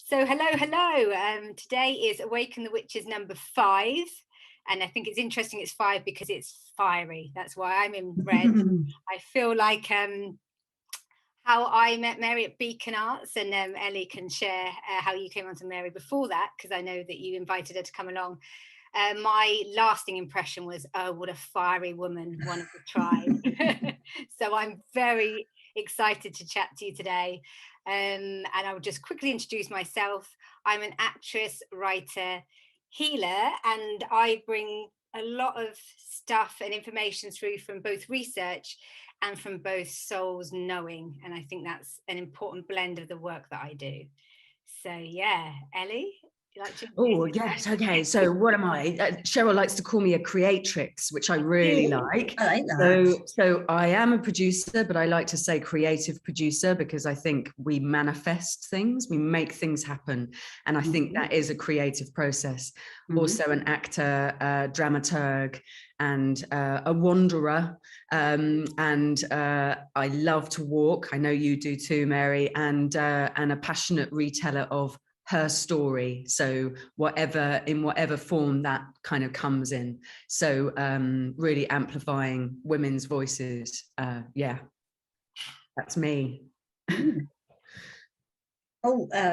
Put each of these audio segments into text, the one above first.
So hello. Today is Awaken the Witches number 5. And I think it's interesting it's 5 because it's fiery. That's why I'm in red. I feel like how I met Mary at Beacon Arts, and Ellie can share how you came on to Mary before that, because I know that you invited her to come along. My lasting impression was, oh, what a fiery woman, one of the tribe. So I'm very excited to chat to you today. And I will just quickly introduce myself. I'm an actress, writer, healer, and I bring a lot of stuff and information through from both research and from both souls knowing. And I think that's an important blend of the work that I do. So yeah, Ellie? Oh, yes. Okay. So what am I? Cheryl likes to call me a creatrix, which I really like. I like that. So I am a producer, but I like to say creative producer because I think we manifest things, we make things happen. And I think that is a creative process. Also an actor, dramaturg, and a wanderer. And I love to walk. I know you do too, Mary, and a passionate reteller of her story, so in whatever form that kind of comes in. So really amplifying women's voices. Yeah, that's me. I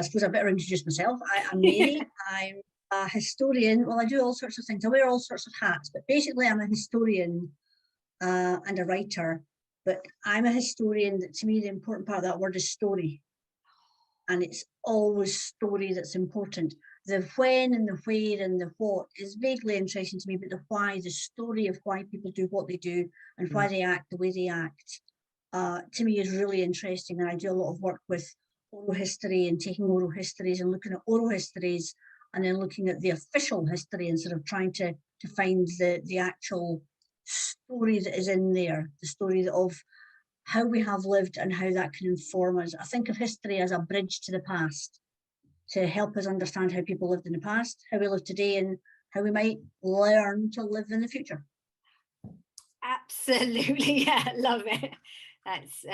suppose I better introduce myself. I'm Mary. I'm a historian. Well, I do all sorts of things. I wear all sorts of hats, but basically I'm a historian and a writer. But I'm a historian. That, to me, the important part of that word is story. And it's always story that's important. The when and the where and the what is vaguely interesting to me, but the why, the story of why people do what they do and why they act the way they act, to me is really interesting. And I do a lot of work with oral history and taking oral histories and looking at oral histories and then looking at the official history and sort of trying to find the actual story that is in there, the story of how we have lived and how that can inform us. I think of history as a bridge to the past to help us understand how people lived in the past, how we live today, and how we might learn to live in the future. Absolutely, yeah, love it. That's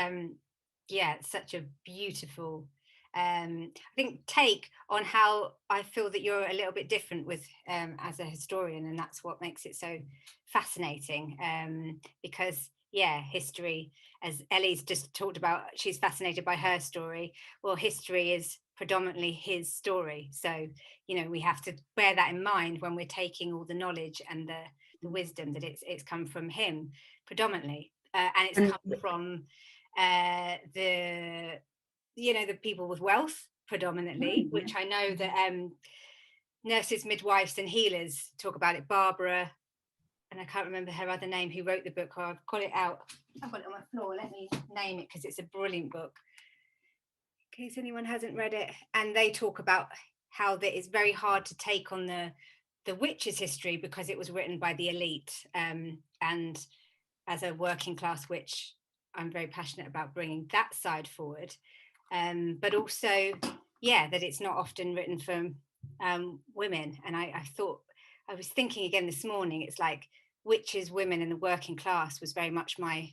yeah, it's such a beautiful I think take on how I feel that you're a little bit different with as a historian, and that's what makes it so fascinating, because yeah, history, as Ellie's just talked about, she's fascinated by her story. Well, history is predominantly his story, so you know we have to bear that in mind when we're taking all the knowledge and the wisdom that it's come from him predominantly, and it's come from the people with wealth predominantly, which I know that nurses, midwives and healers talk about it. Barbara, and I can't remember her other name, who wrote the book, or I've got it out. I've got it on my floor. Let me name it because it's a brilliant book, in case anyone hasn't read it. And they talk about how that it's very hard to take on the witches' history because it was written by the elite. And as a working class witch, I'm very passionate about bringing that side forward. But also, yeah, that it's not often written from women. And I was thinking again this morning, it's like witches, women in the working class was very much my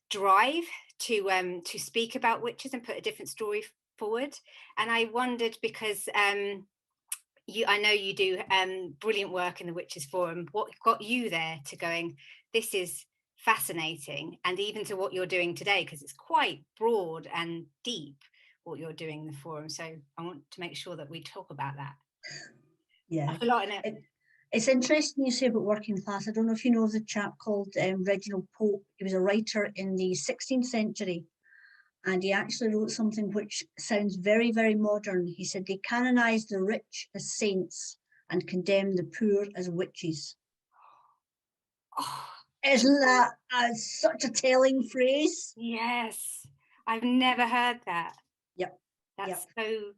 drive to speak about witches and put a different story forward. And I wondered, because I know you do brilliant work in the Witches Forum, what got you there to going, this is fascinating, and even to what you're doing today, because it's quite broad and deep what you're doing in the forum. So I want to make sure that we talk about that. Yeah, a lot in it. It's interesting you say about working class. I don't know if you know of the chap called Reginald Pope. He was a writer in the 16th century, and he actually wrote something which sounds very, very modern. He said they canonized the rich as saints and condemned the poor as witches. Oh, isn't that such a telling phrase? Yes, I've never heard that. Yep. That's so.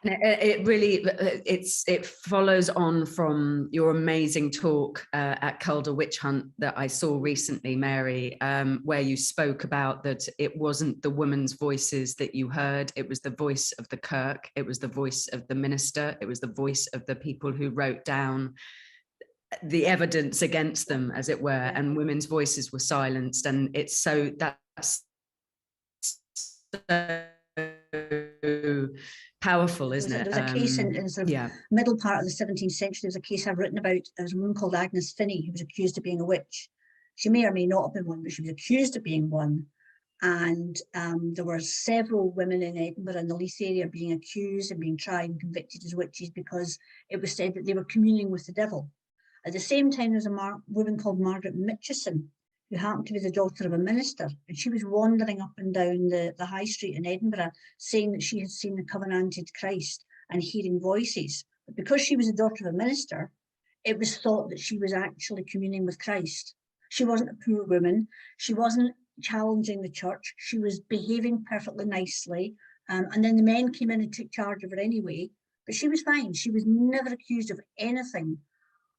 It really, it follows on from your amazing talk at Calder Witch Hunt that I saw recently, Mary, where you spoke about that it wasn't the women's voices that you heard, it was the voice of the Kirk, it was the voice of the minister, it was the voice of the people who wrote down the evidence against them, as it were, and women's voices were silenced. And it's so, that's so powerful, isn't it? There was a case in sort of middle part of the 17th century. There was a case I've written about. There's a woman called Agnes Finney who was accused of being a witch. She may or may not have been one, but she was accused of being one. And there were several women in Edinburgh and the Leith area being accused and being tried and convicted as witches because it was said that they were communing with the devil. At the same time, there was a woman called Margaret Mitchison, who happened to be the daughter of a minister, and she was wandering up and down the high street in Edinburgh saying that she had seen the covenanted Christ and hearing voices. But because she was the daughter of a minister, it was thought that she was actually communing with Christ. She wasn't a poor woman. She wasn't challenging the church. She was behaving perfectly nicely. And then the men came in and took charge of her anyway, but she was fine. She was never accused of anything.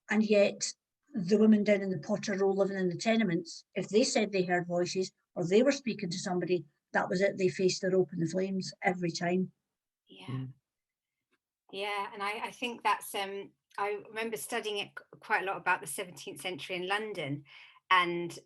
And yet the women down in the Potter Row living in the tenements, if they said they heard voices or they were speaking to somebody, that was it. They faced the rope and the flames every time. Yeah, and I think that's, I remember studying it quite a lot about the 17th century in London, and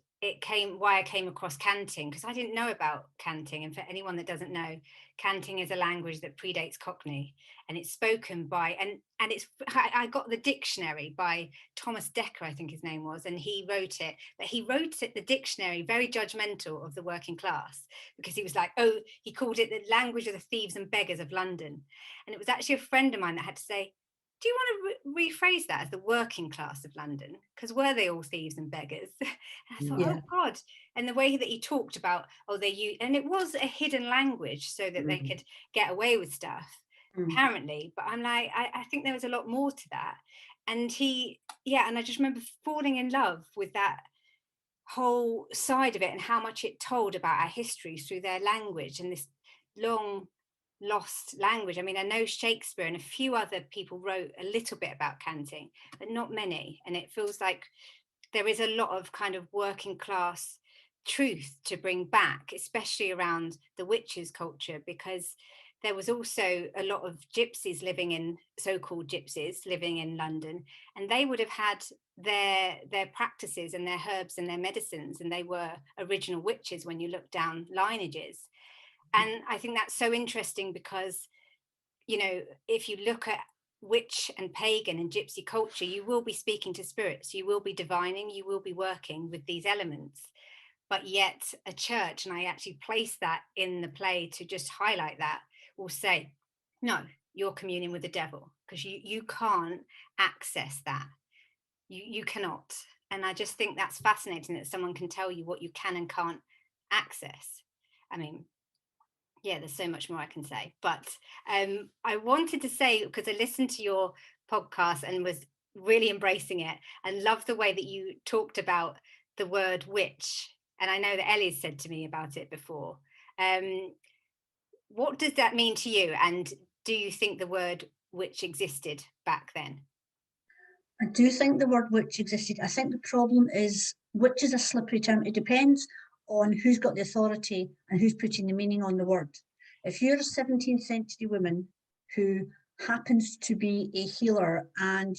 why I came across canting, because I didn't know about canting. And for anyone that doesn't know, canting is a language that predates Cockney, and it's spoken by, and it's, I got the dictionary by Thomas Dekker, I think his name was, and he wrote it, but he wrote it, the dictionary, very judgmental of the working class, because he was like, oh, he called it the language of the thieves and beggars of London. And it was actually a friend of mine that had to say, do you want to rephrase that as the working class of London? Because were they all thieves and beggars? And I thought, oh God. And the way that he talked about, and it was a hidden language so that they could get away with stuff, apparently. But I'm like, I think there was a lot more to that. And and I just remember falling in love with that whole side of it and how much it told about our history through their language and this long lost language. I mean, I know Shakespeare and a few other people wrote a little bit about canting, but not many. And it feels like there is a lot of kind of working class truth to bring back, especially around the witches culture, because there was also a lot of gypsies living in, so-called gypsies living in London, and they would have had their practices and their herbs and their medicines, and they were original witches when you look down lineages. And I think that's so interesting because, you know, if you look at witch and pagan and gypsy culture, you will be speaking to spirits, you will be divining, you will be working with these elements. But yet a church, and I actually place that in the play to just highlight that, will say, no, you're communing with the devil, because you can't access that. You cannot. And I just think that's fascinating that someone can tell you what you can and can't access. I mean, yeah, there's so much more I can say, but I wanted to say, because I listened to your podcast and was really embracing it and loved the way that you talked about the word witch. And I know that Ellie's said to me about it before. What does that mean to you? And do you think the word witch existed back then? I do think the word witch existed. I think the problem is witch is a slippery term. It depends on who's got the authority and who's putting the meaning on the word. If you're a 17th century woman who happens to be a healer and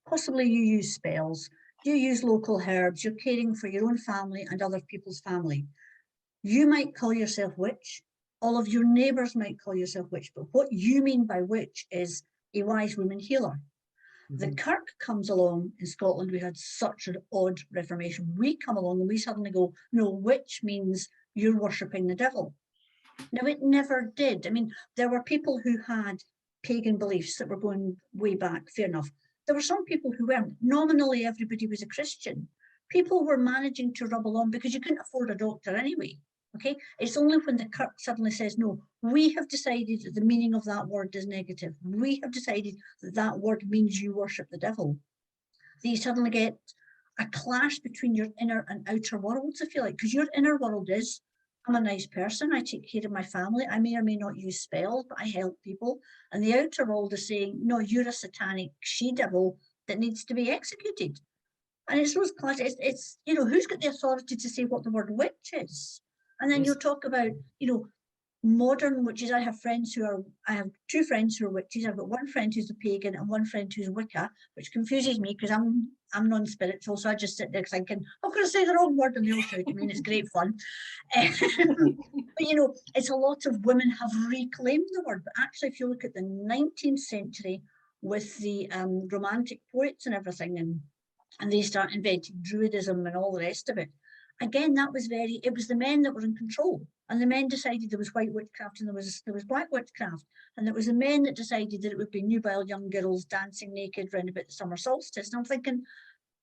possibly you use spells, you use local herbs, you're caring for your own family and other people's family, you might call yourself witch. All of your neighbours might call yourself witch, but what you mean by witch is a wise woman healer. The Kirk comes along in Scotland. We had such an odd Reformation. We come along and we suddenly go, no, witch means you're worshipping the devil. No, it never did. I mean, there were people who had pagan beliefs that were going way back, fair enough. There were some people who weren't. Nominally, everybody was a Christian. People were managing to rub along because you couldn't afford a doctor anyway. Okay, it's only when the Kirk suddenly says, no, we have decided that the meaning of that word is negative. We have decided that that word means you worship the devil. That you suddenly get a clash between your inner and outer worlds, if you like, because your inner world is, I'm a nice person, I take care of my family, I may or may not use spells, but I help people. And the outer world is saying, no, you're a satanic she-devil that needs to be executed. And it's those clashes, it's, you know, who's got the authority to say what the word witch is? And then you'll talk about, you know, modern witches. I have two friends who are witches. I've got one friend who's a pagan and one friend who's Wicca, which confuses me because I'm non-spiritual, so I just sit there thinking, I'm going to say the wrong word and they'll shout at me, and it's great fun. But you know, it's a lot of women have reclaimed the word, but actually if you look at the 19th century with the romantic poets and everything, and they start inventing druidism and all the rest of it, again, it was the men that were in control, and the men decided there was white witchcraft and there was black witchcraft, and it was the men that decided that it would be nubile young girls dancing naked round about the summer solstice. And I'm thinking,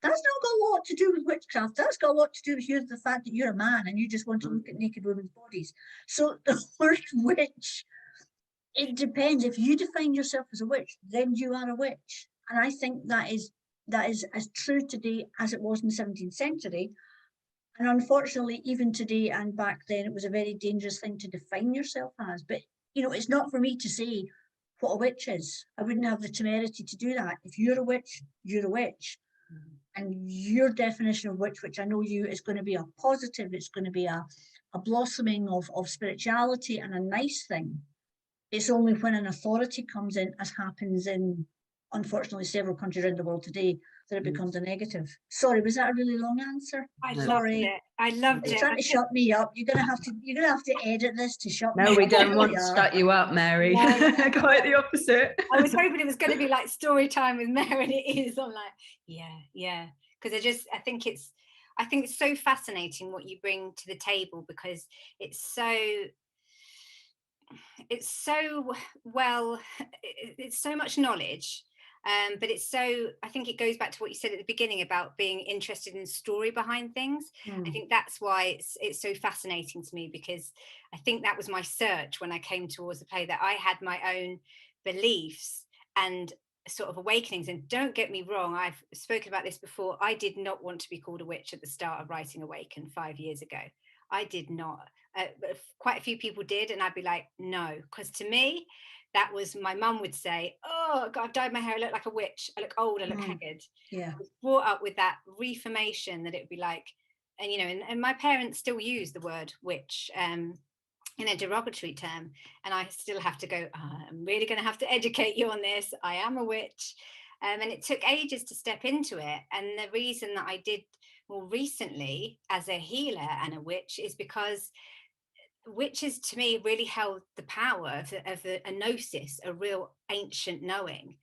that's not got a lot to do with witchcraft. That's got a lot to do with the fact that you're a man and you just want to look at naked women's bodies. So the word witch, it depends. If you define yourself as a witch, then you are a witch. And I think that is as true today as it was in the 17th century. And unfortunately, even today and back then, it was a very dangerous thing to define yourself as. But, you know, it's not for me to say what a witch is. I wouldn't have the temerity to do that. If you're a witch, you're a witch. Mm-hmm. And your definition of witch, which I know you, is going to be a positive, it's going to be a blossoming of spirituality and a nice thing. It's only when an authority comes in, as happens in, unfortunately, several countries around the world today, that it becomes a negative. Sorry, was that a really long answer? I loved it. I loved it. It's trying to shut me up. You're gonna have to edit this to shut me up. No, we don't want to shut you up, Mary. No. Quite the opposite. I was hoping it was going to be like story time with Mary, and it is. I'm like, yeah. Because I think it's so fascinating what you bring to the table, because it's so much knowledge. But I think it goes back to what you said at the beginning about being interested in the story behind things. I think that's why it's so fascinating to me, because I think that was my search when I came towards the play, that I had my own beliefs and sort of awakenings. And don't get me wrong, I've spoken about this before, I did not want to be called a witch at the start of writing Awaken 5 years ago. I did not. Quite a few people did, and I'd be like, no, because to me, that was, my mum would say, oh God, I've dyed my hair, I look like a witch, I look old, I look haggard. Yeah. I was brought up with that reformation, that it would be like, and you know, and my parents still use the word witch in a derogatory term, and I still have to go, I'm really going to have to educate you on this, I am a witch. And it took ages to step into it. And the reason that I did more recently as a healer and a witch is because witches to me really held the power of a gnosis, a real ancient knowing.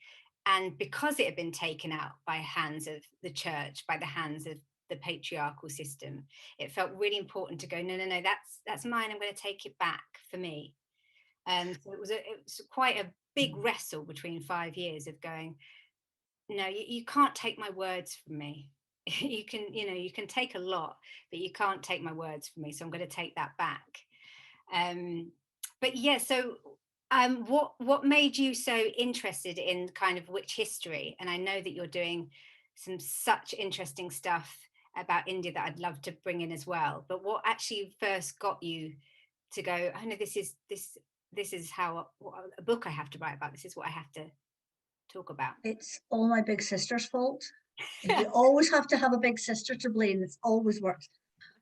And because it had been taken out by hands of the church, by the hands of the patriarchal system, it felt really important to go, no, that's mine, I'm going to take it back for me. So it was quite a big wrestle between 5 years of going, no, you can't take my words from me. You can take a lot, but you can't take my words from me. So I'm going to take that back. But yeah, so what made you so interested in kind of witch history? And I know that you're doing some such interesting stuff about India that I'd love to bring in as well. But what actually first got you to go, I know this is how a book I have to write about. This is what I have to talk about. It's all my big sister's fault. You always have to have a big sister to blame. It's always worked.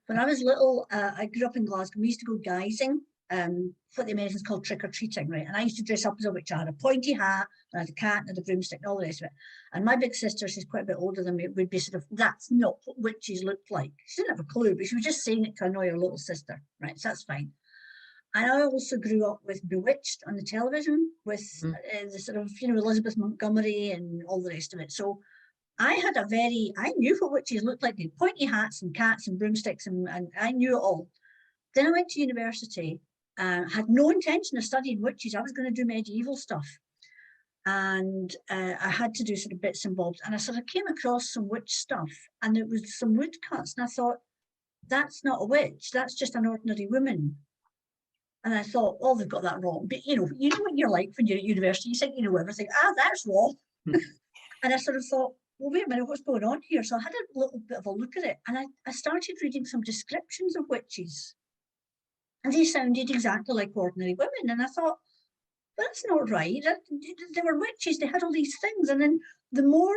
When I was little, I grew up in Glasgow. We used to go guising, what the Americans call trick-or-treating, right? And I used to dress up as a witch. I had a pointy hat, and I had a cat, and I had a broomstick, and all the rest of it. And my big sister, she's quite a bit older than me, would be sort of, that's not what witches looked like. She didn't have a clue, but she was just saying it to annoy her little sister, right? So that's fine. And I also grew up with Bewitched on the television, with the sort of, Elizabeth Montgomery and all the rest of it. So I knew what witches looked like. They had pointy hats and cats and broomsticks, and I knew it all. Then I went to university, had no intention of studying witches. I was going to do medieval stuff. And I had to do sort of bits and bobs. And I sort of came across some witch stuff, and there was some woodcuts. And I thought, that's not a witch. That's just an ordinary woman. And I thought, oh, they've got that wrong. But you know what you're like when you're at university, you think you know everything. That's wrong. And I sort of thought, well, wait a minute, what's going on here? So I had a little bit of a look at it, and I started reading some descriptions of witches. And they sounded exactly like ordinary women. And I thought, that's not right. They were witches, they had all these things. And then the more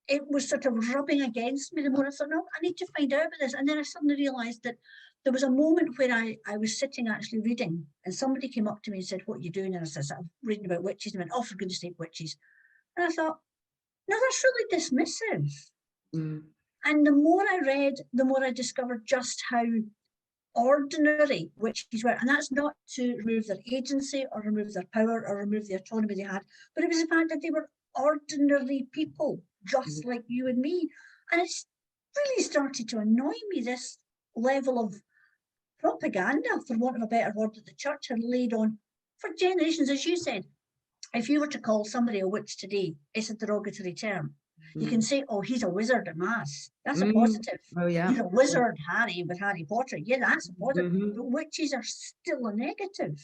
it was sort of rubbing against me, the more I thought, no, I need to find out about this. And then I suddenly realised that there was a moment where I was sitting actually reading, and somebody came up to me and said, "What are you doing?" And I said, "I'm reading about witches." And I went, "Oh, for goodness sake, witches." And I thought, no, that's really dismissive. And the more I read, the more I discovered just how ordinary witches were. And that's not to remove their agency or remove their power or remove the autonomy they had, but it was the fact that they were ordinary people, just like you and me. And it's really started to annoy me, this level of propaganda, for want of a better word, that the church had laid on for generations. As you said, if you were to call somebody a witch today, it's a derogatory term. You can say, "Oh, he's a wizard at mass." That's a positive. Oh, yeah. He's a wizard, Harry, with Harry Potter. Yeah, that's a positive. But witches are still a negative.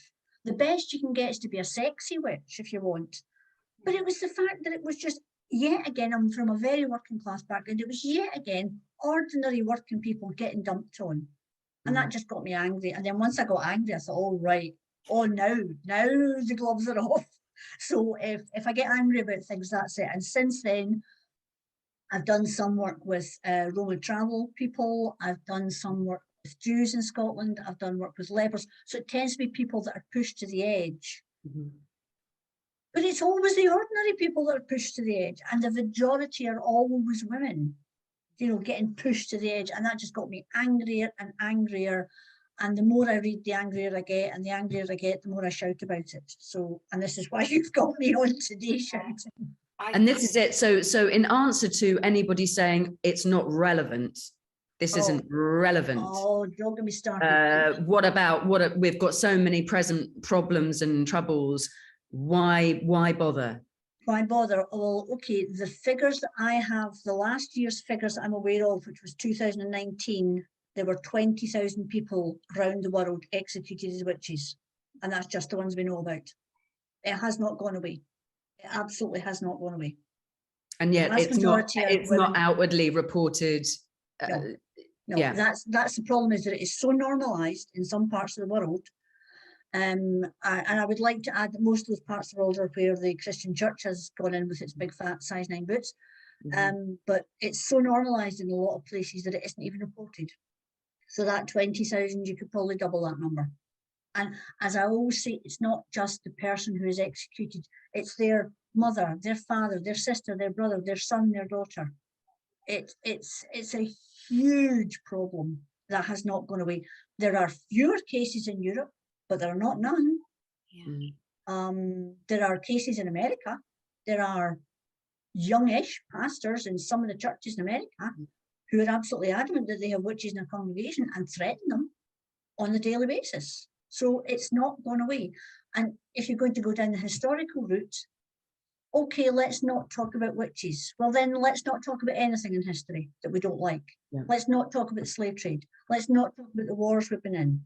The best you can get is to be a sexy witch if you want. But it was the fact that it was just, yet again, I'm from a very working class background. It was yet again ordinary working people getting dumped on. And that just got me angry. And then once I got angry, I thought, oh, right. Oh, now the gloves are off. So if I get angry about things, that's it. And since then, I've done some work with Roman travel people. I've done some work with Jews in Scotland. I've done work with lepers. So it tends to be people that are pushed to the edge. But it's always the ordinary people that are pushed to the edge. And the majority are always women, you know, getting pushed to the edge. And that just got me angrier and angrier. And the more I read, the angrier I get. And the angrier I get, the more I shout about it. So, and this is why you've got me on today shouting. And this is it. So in answer to anybody saying it's not relevant, this isn't relevant. Oh, don't get me started. What about we've got so many present problems and troubles. Why bother? Why bother? Well, okay, the figures that I have, the last year's figures I'm aware of, which was 2019, there were 20,000 people around the world executed as witches. And that's just the ones we know about. It has not gone away. It absolutely has not gone away. And yet it's not outwardly reported. No, that's the problem, is that it is so normalized in some parts of the world. And I would like to add that most of those parts of the world are where the Christian church has gone in with its big fat size 9 boots. But it's so normalized in a lot of places that it isn't even reported. So that 20,000, you could probably double that number. And as I always say, it's not just the person who is executed, it's their mother, their father, their sister, their brother, their son, their daughter. It's a huge problem that has not gone away. There are fewer cases in Europe, but there are not none. There are cases in America. There are youngish pastors in some of the churches in America who are absolutely adamant that they have witches in their congregation and threaten them on a daily basis. So it's not gone away. And if you're going to go down the historical route, okay, let's not talk about witches. Well, then let's not talk about anything in history that we don't like. Let's not talk about the slave trade. Let's not talk about the wars we've been in.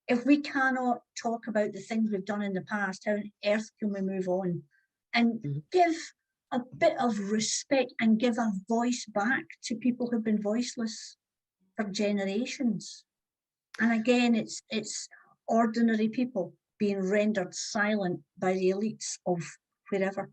If we cannot talk about the things we've done in the past, how on earth can we move on and give a bit of respect and give a voice back to people who've been voiceless for generations? And again, it's ordinary people being rendered silent by the elites of wherever.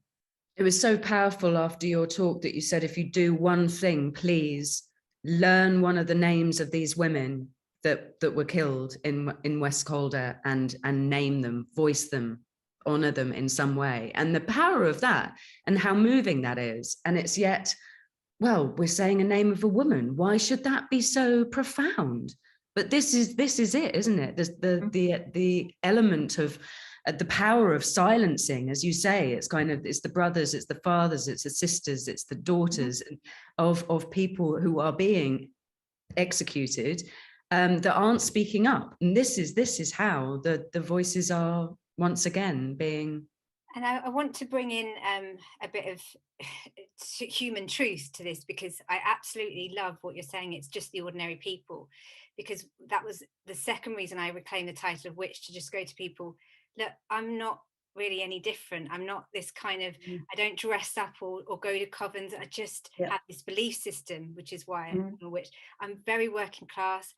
It was so powerful after your talk that you said, if you do one thing, please learn one of the names of these women that were killed in West Calder and name them, voice them, honor them in some way. And the power of that and how moving that is. And it's yet, well, we're saying a name of a woman. Why should that be so profound? But this is it, isn't it? The element of the power of silencing, as you say, it's the brothers, it's the fathers, it's the sisters, it's the daughters of people who are being executed that aren't speaking up. And this is how the voices are once again being. And I want to bring in a bit of human truth to this, because I absolutely love what you're saying. It's just the ordinary people, because that was the second reason I reclaimed the title of witch, to just go to people, look, I'm not really any different. I'm not this kind of, I don't dress up or go to covens. I just have this belief system, which is why I'm a witch. I'm very working class.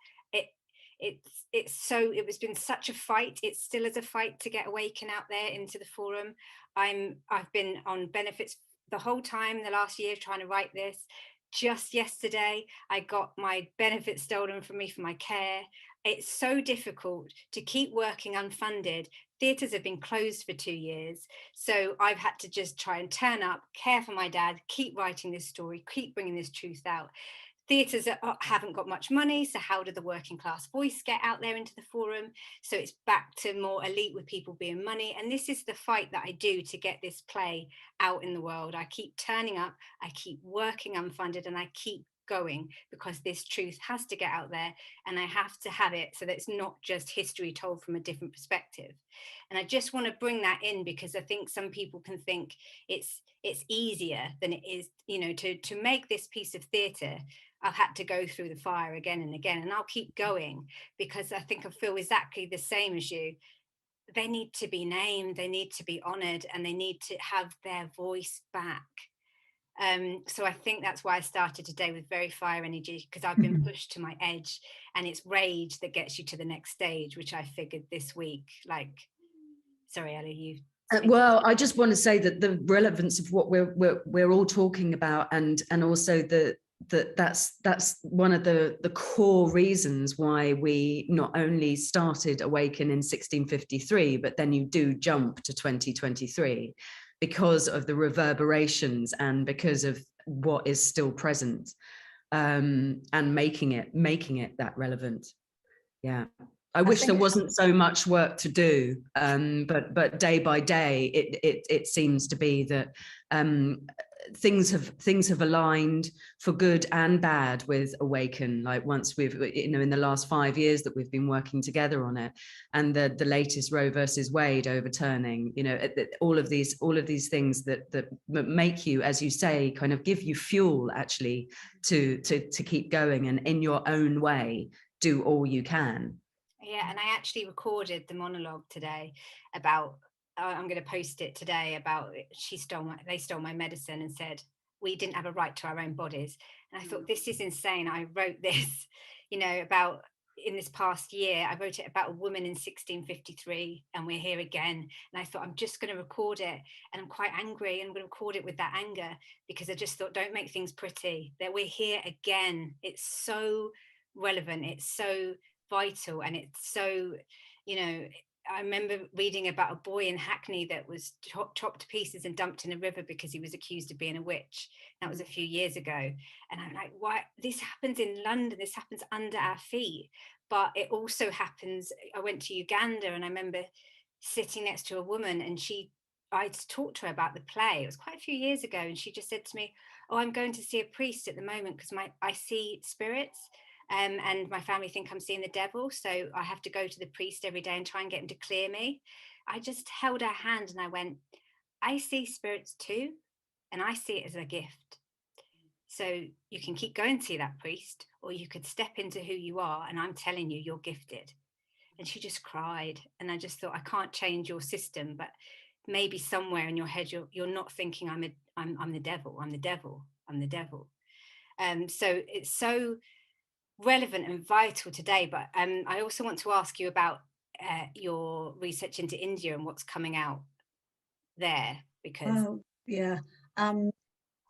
It's been such a fight. It still is a fight to get Awaken out there into the forum. I've been on benefits the whole time the last year trying to write this. Just yesterday, I got my benefits stolen from me for my care. it's so difficult to keep working unfunded. Theatres have been closed for 2 years. So I've had to just try and turn up, care for my dad, keep writing this story, keep bringing this truth out. Theatres haven't got much money, so how did the working class voice get out there into the forum? So it's back to more elite with people being money. And this is the fight that I do to get this play out in the world. I keep turning up, I keep working unfunded, and I keep going, because this truth has to get out there, and I have to have it so that it's not just history told from a different perspective. And I just want to bring that in, because I think some people can think it's easier than it is, you know, to make this piece of theatre. I've had to go through the fire again and again, and I'll keep going, because I think I feel exactly the same as you. They need to be named, they need to be honoured, and they need to have their voice back. So I think that's why I started today with very fire energy, because I've been pushed to my edge, and it's rage that gets you to the next stage, which I figured this week. Like, sorry, Ellie, you. Well, I just want to say that the relevance of what we're all talking about, and also that's one of the core reasons why we not only started Awaken in 1653, but then you do jump to 2023. Because of the reverberations and because of what is still present, and making it that relevant. Yeah, I wish there wasn't so much work to do, but day by day it seems to be that things have aligned for good and bad with Awaken. Like, once we've, you know, in the last 5 years that we've been working together on it, and the latest Roe versus Wade overturning, you know, all of these things that make you, as you say, kind of give you fuel actually to keep going, and in your own way do all you can. Yeah, and I actually recorded the monologue today about, I'm going to post it today, about they stole my medicine and said we didn't have a right to our own bodies. And I thought, this is insane. I wrote this, you know, about, in this past year, I wrote it about a woman in 1653, and we're here again. And I thought, I'm just going to record it, and I'm quite angry, and I'm going to record it with that anger, because I just thought, don't make things pretty, that we're here again. It's so relevant, it's so vital, and it's so, you know, I remember reading about a boy in Hackney that was chopped to pieces and dumped in a river because he was accused of being a witch. That was a few years ago. And I'm like, why? This happens in London, this happens under our feet. But it also happens, I went to Uganda, and I remember sitting next to a woman, and I talked to her about the play. It was quite a few years ago, and she just said to me, oh, I'm going to see a priest at the moment because I see spirits. And my family think I'm seeing the devil, so I have to go to the priest every day and try and get him to clear me. I just held her hand and I went, I see spirits too, and I see it as a gift. So you can keep going to see that priest, or you could step into who you are, and I'm telling you, you're gifted. And she just cried, and I just thought, I can't change your system, but maybe somewhere in your head you're not thinking I'm the devil, I'm the devil, I'm the devil. So it's so relevant and vital today. But I also want to ask you about your research into India and what's coming out there, because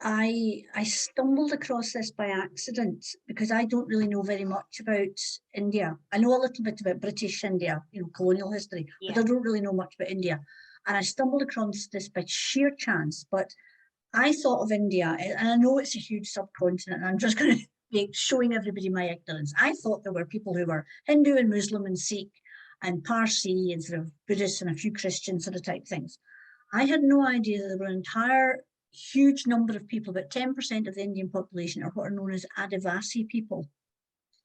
I stumbled across this by accident, because I don't really know very much about India. I know a little bit about British India, you know, colonial history, but I don't really know much about India. And I stumbled across this by sheer chance. But I thought of India, and I know it's a huge subcontinent, and I'm just going to be showing everybody my ignorance. I thought there were people who were Hindu and Muslim and Sikh and Parsi and sort of Buddhists and a few Christian sort of type things. I had no idea that there were an entire huge number of people, about 10% of the Indian population, are what are known as Adivasi people.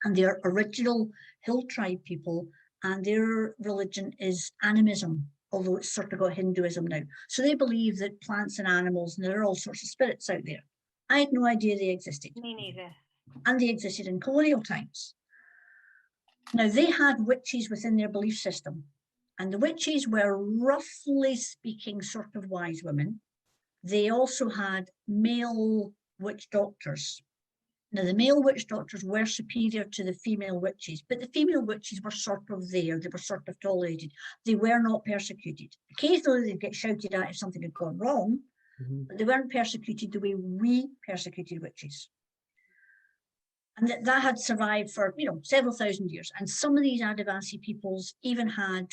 And they are original hill tribe people, and their religion is animism, although it's sort of got Hinduism now. So they believe that plants and animals, and there are all sorts of spirits out there. I had no idea they existed. Me neither. And they existed in colonial times. Now, they had witches within their belief system, and the witches were, roughly speaking, sort of wise women. They also had male witch doctors. Now, the male witch doctors were superior to the female witches, but the female witches were sort of there. They were sort of tolerated. They were not persecuted. Occasionally, they'd get shouted at if something had gone wrong, but they weren't persecuted the way we persecuted witches. And that had survived for, several thousand years. And some of these Adivasi peoples even had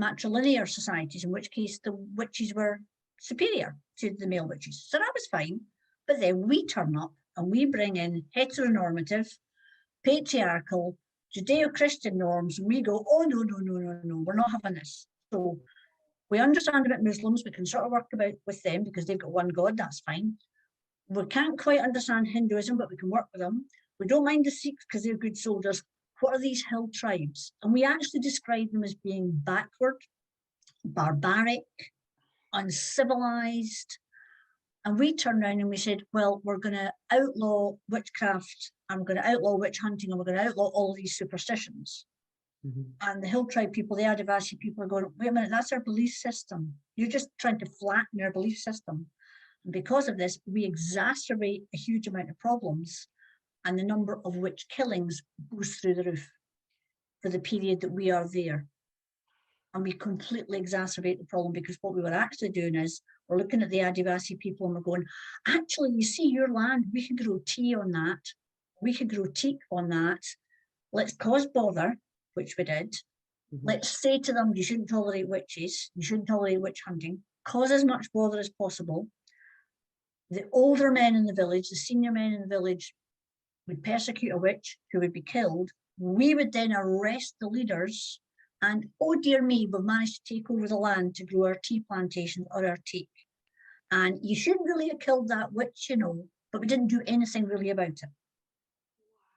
matrilinear societies, in which case the witches were superior to the male witches. So that was fine. But then we turn up and we bring in heteronormative, patriarchal, Judeo-Christian norms, and we go, oh, no, we're not having this. So we understand about Muslims, we can sort of work about with them because they've got one God, that's fine. We can't quite understand Hinduism, but we can work with them. We don't mind the Sikhs because they're good soldiers. What are these hill tribes? And we actually describe them as being backward, barbaric, uncivilized. And we turned around and we said, well, we're going to outlaw witchcraft, and we're going to outlaw witch hunting, and we're going to outlaw all these superstitions. And the hill tribe people, the Adivasi people, are going, wait a minute, that's our belief system. You're just trying to flatten our belief system. And because of this, we exacerbate a huge amount of problems, and the number of witch killings goes through the roof for the period that we are there. And we completely exacerbate the problem, because what we were actually doing is we're looking at the Adivasi people and we're going, actually, you see your land, we could grow tea on that. We could grow teak on that. Let's cause bother, which we did. Let's say to them, you shouldn't tolerate witches. You shouldn't tolerate witch hunting. Cause as much bother as possible. The older men in the village, the senior men in the village, would persecute a witch who would be killed. We would then arrest the leaders, and oh dear me, we've managed to take over the land to grow our tea plantations or our teak. And you shouldn't really have killed that witch, but we didn't do anything really about it.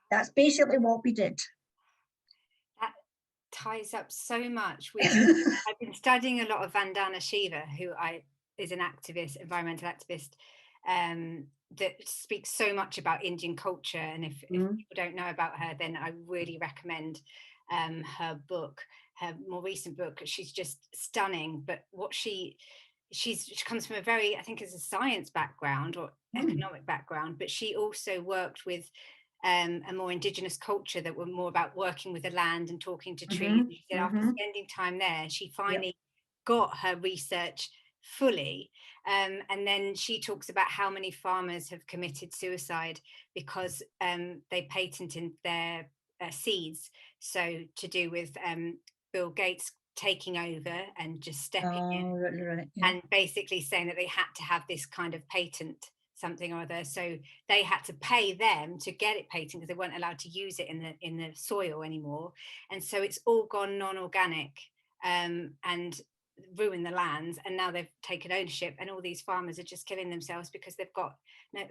That's basically what we did. That ties up so much with, I've been studying a lot of Vandana Shiva, who is an activist, environmental activist, that speaks so much about Indian culture. And if people don't know about her, then I really recommend her book, her more recent book. She's just stunning. But what she comes from a very, I think, it's a science background or economic background, but she also worked with a more indigenous culture that were more about working with the land and talking to trees. She said after spending time there, she finally got her research fully. And then she talks about how many farmers have committed suicide because they patented their seeds. So to do with Bill Gates taking over and just stepping in and basically saying that they had to have this kind of patent something or other, so they had to pay them to get it patented because they weren't allowed to use it in the soil anymore. And so it's all gone non-organic and ruined the lands, and now they've taken ownership, and all these farmers are just killing themselves because they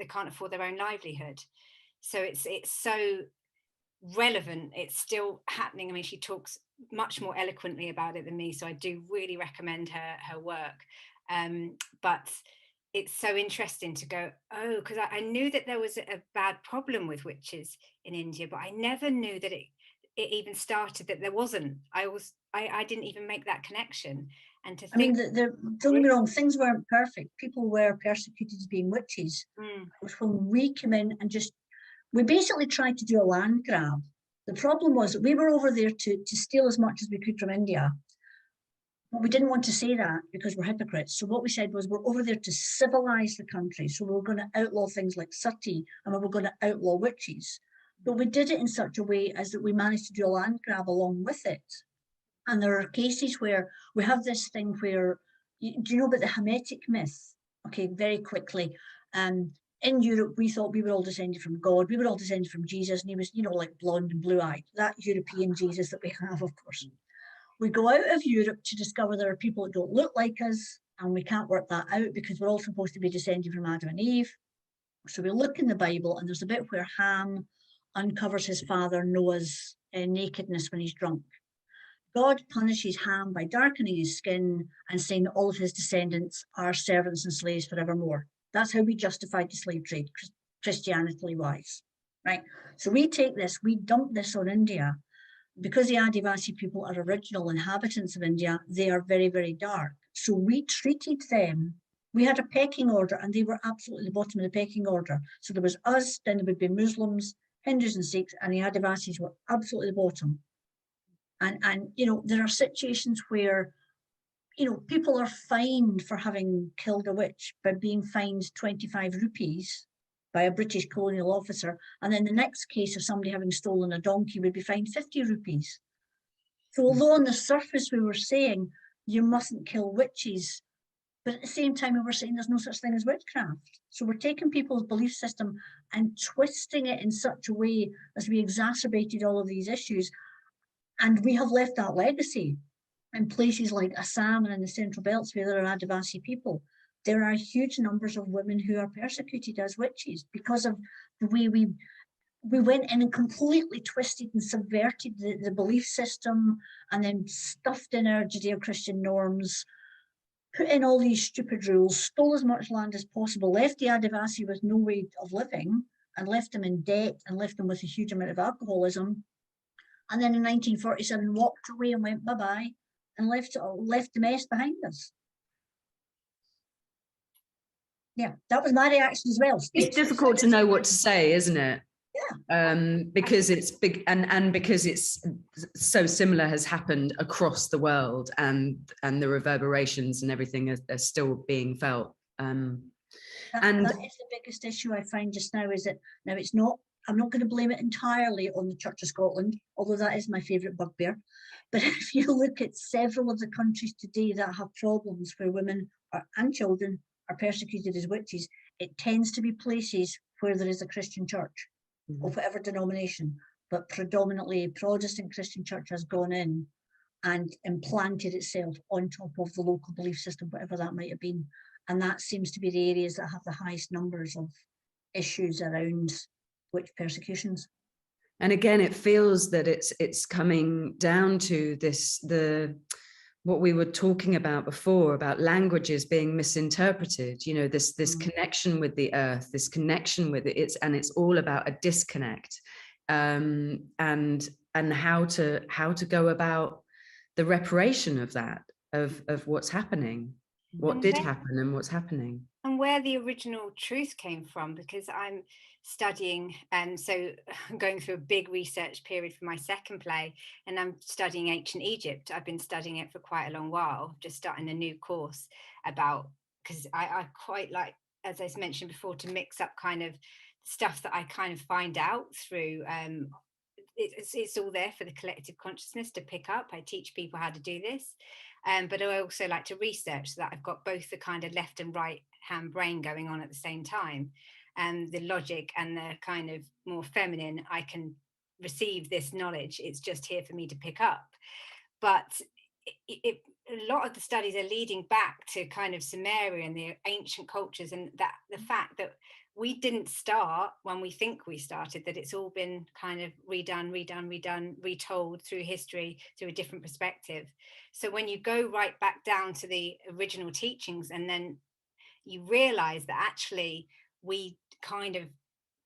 can't afford their own livelihood. So it's so relevant, it's still happening. I mean, she talks much more eloquently about it than me, so I do really recommend her work. But it's so interesting to go, because I knew that there was a bad problem with witches in India, but I never knew that it even started, that there wasn't. I didn't even make that connection. And to think, don't get me wrong, things weren't perfect. People were persecuted as being witches. It was when we came in and we basically tried to do a land grab. The problem was that we were over there to steal as much as we could from India. But we didn't want to say that because we're hypocrites. So what we said was, we're over there to civilize the country. So we were going to outlaw things like sati, and we were going to outlaw witches. But we did it in such a way as that we managed to do a land grab along with it. And there are cases where we have this thing where, do you know about the Hermetic myth? Okay, very quickly. In Europe, we thought we were all descended from God. We were all descended from Jesus, and he was, like blonde and blue-eyed. That European Jesus that we have, of course. We go out of Europe to discover there are people that don't look like us, and we can't work that out because we're all supposed to be descended from Adam and Eve. So we look in the Bible, and there's a bit where Ham uncovers his father Noah's nakedness when he's drunk. God punishes Ham by darkening his skin and saying that all of his descendants are servants and slaves forevermore. That's how we justified the slave trade, Christianity-wise, right? So we take this, we dump this on India. Because the Adivasi people are original inhabitants of India, they are very, very dark. So we treated them, we had a pecking order, and they were absolutely the bottom of the pecking order. So there was us, then there would be Muslims, Hindus and Sikhs, and the Adivasis were absolutely the bottom. And there are situations where, people are fined for having killed a witch by being fined 25 rupees by a British colonial officer, and then the next case of somebody having stolen a donkey would be fined 50 rupees. So although on the surface we were saying you mustn't kill witches, but at the same time we were saying there's no such thing as witchcraft. So we're taking people's belief system and twisting it in such a way as we exacerbated all of these issues. And we have left that legacy in places like Assam and in the Central Belts where there are Adivasi people. There are huge numbers of women who are persecuted as witches because of the way we went in and completely twisted and subverted the belief system, and then stuffed in our Judeo-Christian norms, put in all these stupid rules, stole as much land as possible, left the Adivasi with no way of living, and left them in debt, and left them with a huge amount of alcoholism. And then in 1947 walked away and went bye-bye, and left the mess behind us. Yeah, that was my reaction as well. It's difficult to know what to say, isn't it? Yeah. Because it's big, and because it's so similar has happened across the world, and the reverberations and everything are still being felt. And that is the biggest issue I find just now, is that now it's not, I'm not going to blame it entirely on the Church of Scotland, although that is my favourite bugbear. But if you look at several of the countries today that have problems where women and children are persecuted as witches, it tends to be places where there is a Christian church, of whatever denomination, but predominantly a Protestant Christian church has gone in and implanted itself on top of the local belief system, whatever that might have been. And that seems to be the areas that have the highest numbers of issues around witch persecutions. And again, it feels that it's coming down to what we were talking about before, about languages being misinterpreted, you know, this connection with the earth, this connection with it, and it's all about a disconnect, and how to go about the reparation of that, of what's happening, what did happen and what's happening. And where the original truth came from, because I'm studying, and so I'm going through a big research period for my second play, and I'm studying ancient Egypt. I've been studying it for quite a long while, just starting a new course about, because I quite like, as I mentioned before, to mix up kind of stuff that I kind of find out through, it's all there for the collective consciousness to pick up. I teach people how to do this. But I also like to research, so that I've got both the kind of left and right hand brain going on at the same time, and the logic and the kind of more feminine, I can receive this knowledge, it's just here for me to pick up. But a lot of the studies are leading back to kind of Sumeria and the ancient cultures, and that the fact that we didn't start when we think we started, that it's all been kind of redone, retold through history, through a different perspective. So when you go right back down to the original teachings, and then you realize that actually we kind of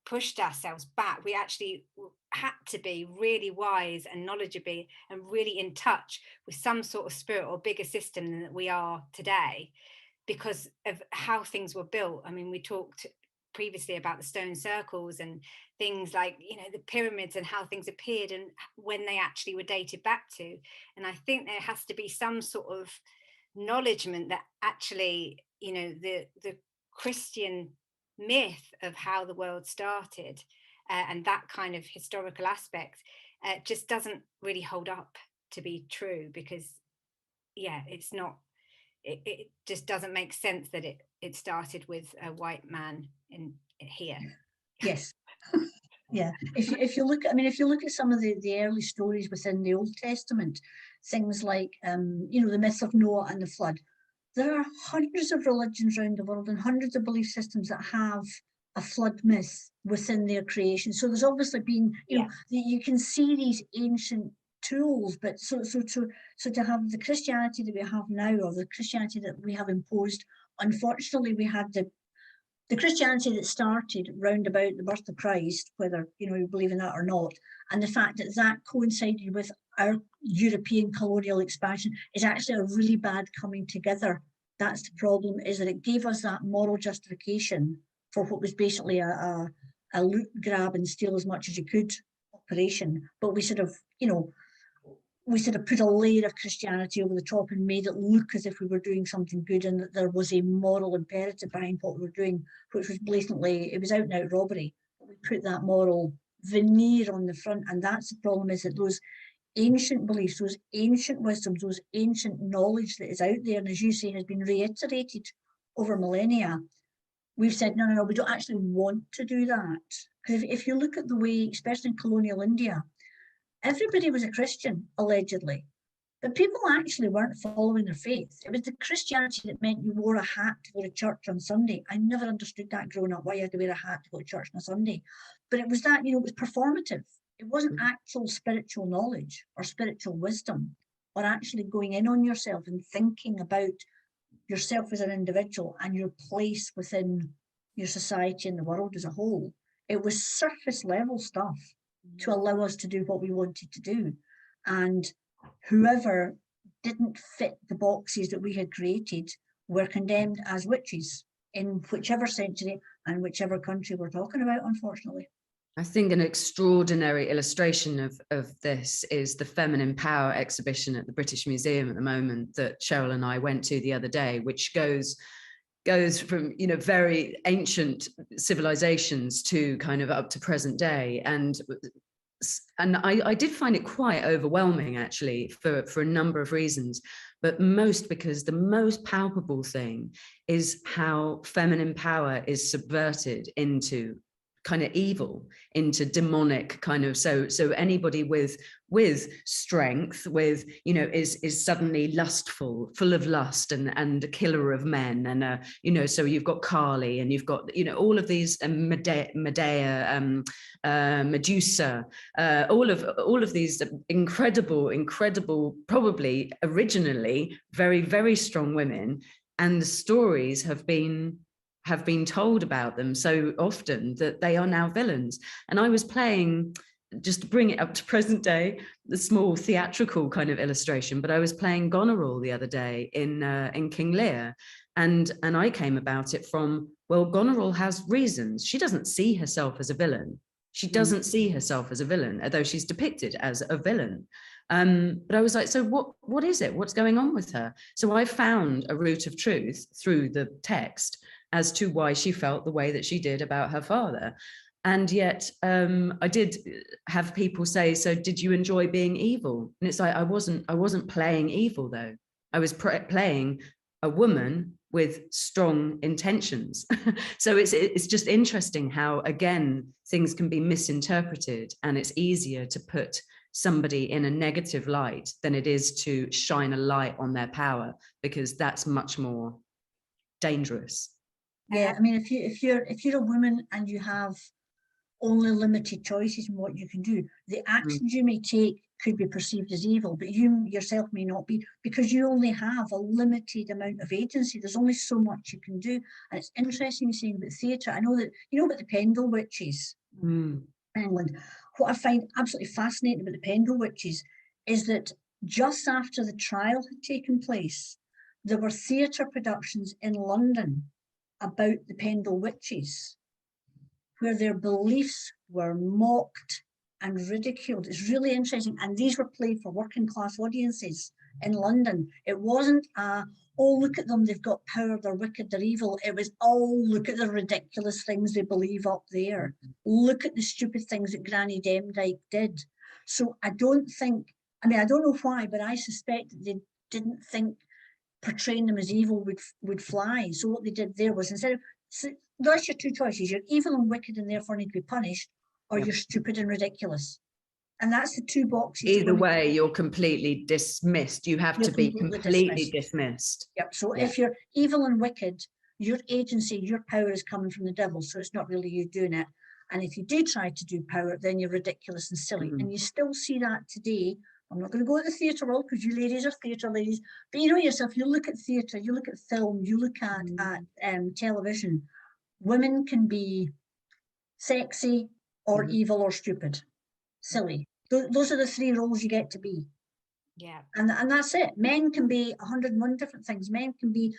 pushed ourselves back, we actually had to be really wise and knowledgeable and really in touch with some sort of spirit or bigger system than we are today, because of how things were built. I mean, we talked previously about the stone circles and things like, you know, the pyramids and how things appeared and when they actually were dated back to. And I think there has to be some sort of acknowledgement that actually, you know, the Christian myth of how the world started, and that kind of historical aspect just doesn't really hold up to be true, because it's not, it just doesn't make sense that it started with a white man in here. Yes. Yeah, if you look, I mean, if you look at some of the early stories within the Old Testament, things like you know, the myth of Noah and the flood, there are hundreds of religions around the world and hundreds of belief systems that have a flood myth within their creation. So there's obviously been, you know, you can see these ancient tools, but so to have the Christianity that we have now, or the Christianity that we have imposed, unfortunately we had the Christianity that started round about the birth of Christ, whether, you know, you believe in that or not, and the fact that that coincided with our European colonial expansion is actually a really bad coming together. That's the problem, is that it gave us that moral justification for what was basically a loot grab and steal as much as you could operation. But we sort of, you know, we sort of put a layer of Christianity over the top and made it look as if we were doing something good, and that there was a moral imperative behind what we were doing, which was blatantly, it was out and out robbery. But we put that moral veneer on the front, and that's the problem, is that those ancient beliefs, those ancient wisdoms, those ancient knowledge that is out there, and as you say, has been reiterated over millennia, we've said, no, we don't actually want to do that. Because if you look at the way, especially in colonial India, everybody was a Christian, allegedly, but people actually weren't following their faith. It was the Christianity that meant you wore a hat to go to church on Sunday. I never understood that growing up, why you had to wear a hat to go to church on a Sunday. But it was that, it was performative. It wasn't actual spiritual knowledge or spiritual wisdom, or actually going in on yourself and thinking about yourself as an individual and your place within your society and the world as a whole. It was surface level stuff to allow us to do what we wanted to do. And whoever didn't fit the boxes that we had created were condemned as witches in whichever century and whichever country we're talking about, unfortunately. I think an extraordinary illustration of this is the Feminine Power exhibition at the British Museum at the moment that Cheryl and I went to the other day, which goes from, very ancient civilizations to kind of up to present day. And I did find it quite overwhelming, actually, for a number of reasons, but most because the most palpable thing is how feminine power is subverted into kind of evil, into demonic kind of, so anybody with strength, with is suddenly lustful, full of lust, and a killer of men, and so you've got Kali, and you've got all of these Medea, Medusa, all of these incredible, probably originally very, very strong women, and the stories have been told about them so often that they are now villains. And I was playing, just to bring it up to present day, the small theatrical kind of illustration, but I was playing Goneril the other day in King Lear, and I came about it from, well, Goneril has reasons. She doesn't see herself as a villain. She doesn't see herself as a villain, although she's depicted as a villain. But I was like, so what is it? What's going on with her? So I found a root of truth through the text as to why she felt the way that she did about her father. And yet I did have people say, so did you enjoy being evil? And it's like, I wasn't playing evil, though. I was playing a woman with strong intentions. So it's just interesting how, again, things can be misinterpreted, and it's easier to put somebody in a negative light than it is to shine a light on their power, because that's much more dangerous. Yeah, I mean, if you're a woman and you have only limited choices in what you can do, the actions you may take could be perceived as evil, but you yourself may not be, because you only have a limited amount of agency. There's only so much you can do. And it's interesting saying about theatre. I know that about the Pendle Witches in England. What I find absolutely fascinating about the Pendle Witches is that just after the trial had taken place, there were theatre productions in London about the Pendle Witches, where their beliefs were mocked and ridiculed. It's really interesting. And these were played for working class audiences in London. It wasn't oh, look at them, they've got power, they're wicked, they're evil. It was, oh, look at the ridiculous things they believe up there. Look at the stupid things that Granny Demdike did. So I don't know why, but I suspect that they didn't think portraying them as evil would fly. So what they did there was, instead of, so that's your two choices: you're evil and wicked and therefore need to be punished, or you're stupid and ridiculous. And that's the two boxes. Either way, you're completely dismissed. You have to be completely dismissed. Yep. So if you're evil and wicked, your agency, your power is coming from the devil, so it's not really you doing it. And if you do try to do power, then you're ridiculous and silly. And you still see that today. I'm not going to go to the theatre world, because you ladies are theatre ladies, but you know yourself, you look at theatre, you look at film, you look at television, women can be sexy or evil or stupid, silly. Those are the three roles you get to be. Yeah. And that's it. Men can be 101 different things. Men can be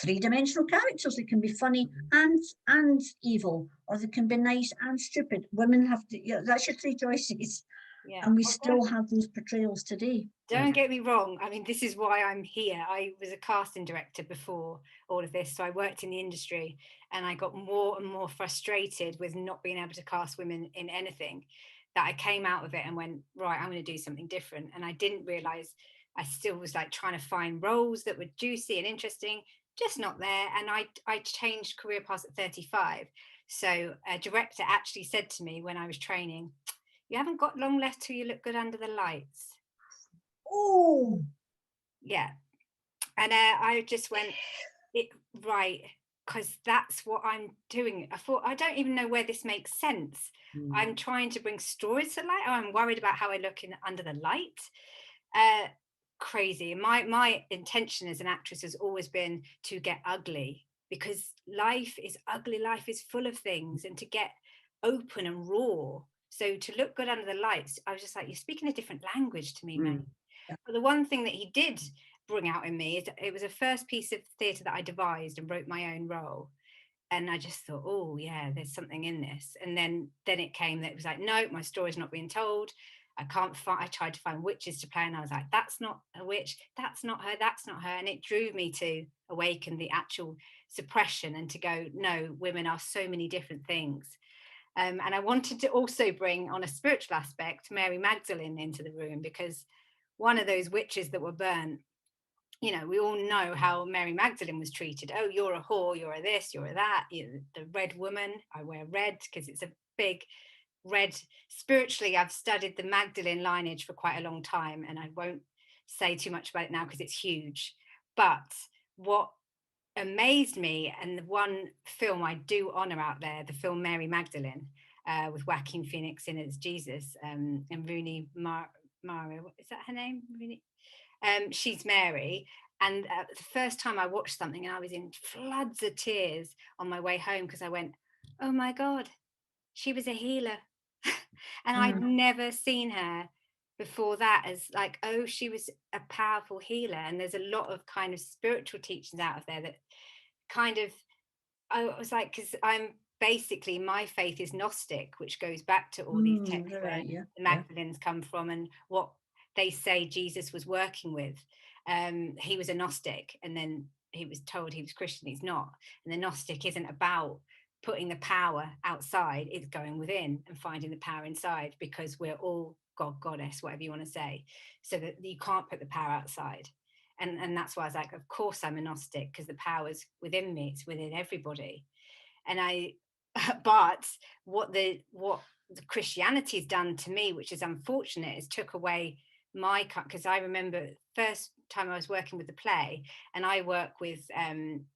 three-dimensional characters. They can be funny and evil, or they can be nice and stupid. Women have to, that's your three choices. Yeah. And we still have those portrayals today. Don't get me wrong. I mean, this is why I'm here. I was a casting director before all of this. So I worked in the industry, and I got more and more frustrated with not being able to cast women in anything, that I came out of it and went, right, I'm going to do something different. And I didn't realize I still was like trying to find roles that were juicy and interesting, just not there. And I changed career paths at 35. So a director actually said to me when I was training, you haven't got long left till you look good under the lights. Oh, yeah. And I just went, right, because that's what I'm doing. I thought, I don't even know where this makes sense. I'm trying to bring stories to light. I'm worried about how I look under the light. Crazy. My intention as an actress has always been to get ugly, because life is ugly. Life is full of things, and to get open and raw. So to look good under the lights, I was just like, you're speaking a different language to me, man. But the one thing that he did bring out in me is it was a first piece of theatre that I devised and wrote my own role. And I just thought, oh yeah, there's something in this. And then it came that it was like, no, my story's not being told. I tried to find witches to play, and I was like, that's not a witch, that's not her, that's not her. And it drew me to awaken the actual suppression and to go, no, women are so many different things. And I wanted to also bring, on a spiritual aspect, Mary Magdalene into the room, because one of those witches that were burnt, you know, we all know how Mary Magdalene was treated. Oh, you're a whore, you're a this, you're a that. You're the red woman. I wear red because it's a big red. Spiritually, I've studied the Magdalene lineage for quite a long time, and I won't say too much about it now because it's huge. But what amazed me, and the one film I do honor out there, the film Mary Magdalene, with Joaquin Phoenix in as Jesus, and Rooney Mara, is that her name? Rooney? She's Mary. And the first time I watched something, and I was in floods of tears on my way home, because I went, oh my God, she was a healer. And I'd never seen her before that as like, oh, she was a powerful healer. And there's a lot of kind of spiritual teachings out of there that kind of, I was like, because I'm basically, my faith is Gnostic, which goes back to all these texts where the Magdalenes come from and what they say Jesus was working with. He was a Gnostic, and then he was told he was Christian. He's not. And the Gnostic isn't about putting the power outside, it's going within and finding the power inside, because we're all God, goddess, whatever you want to say, so that you can't put the power outside. And that's why I was like, of course I'm a Gnostic, because the power's within me, it's within everybody. And but what the Christianity has done to me, which is unfortunate, is took away my, because I remember first time I was working with the play, and I work with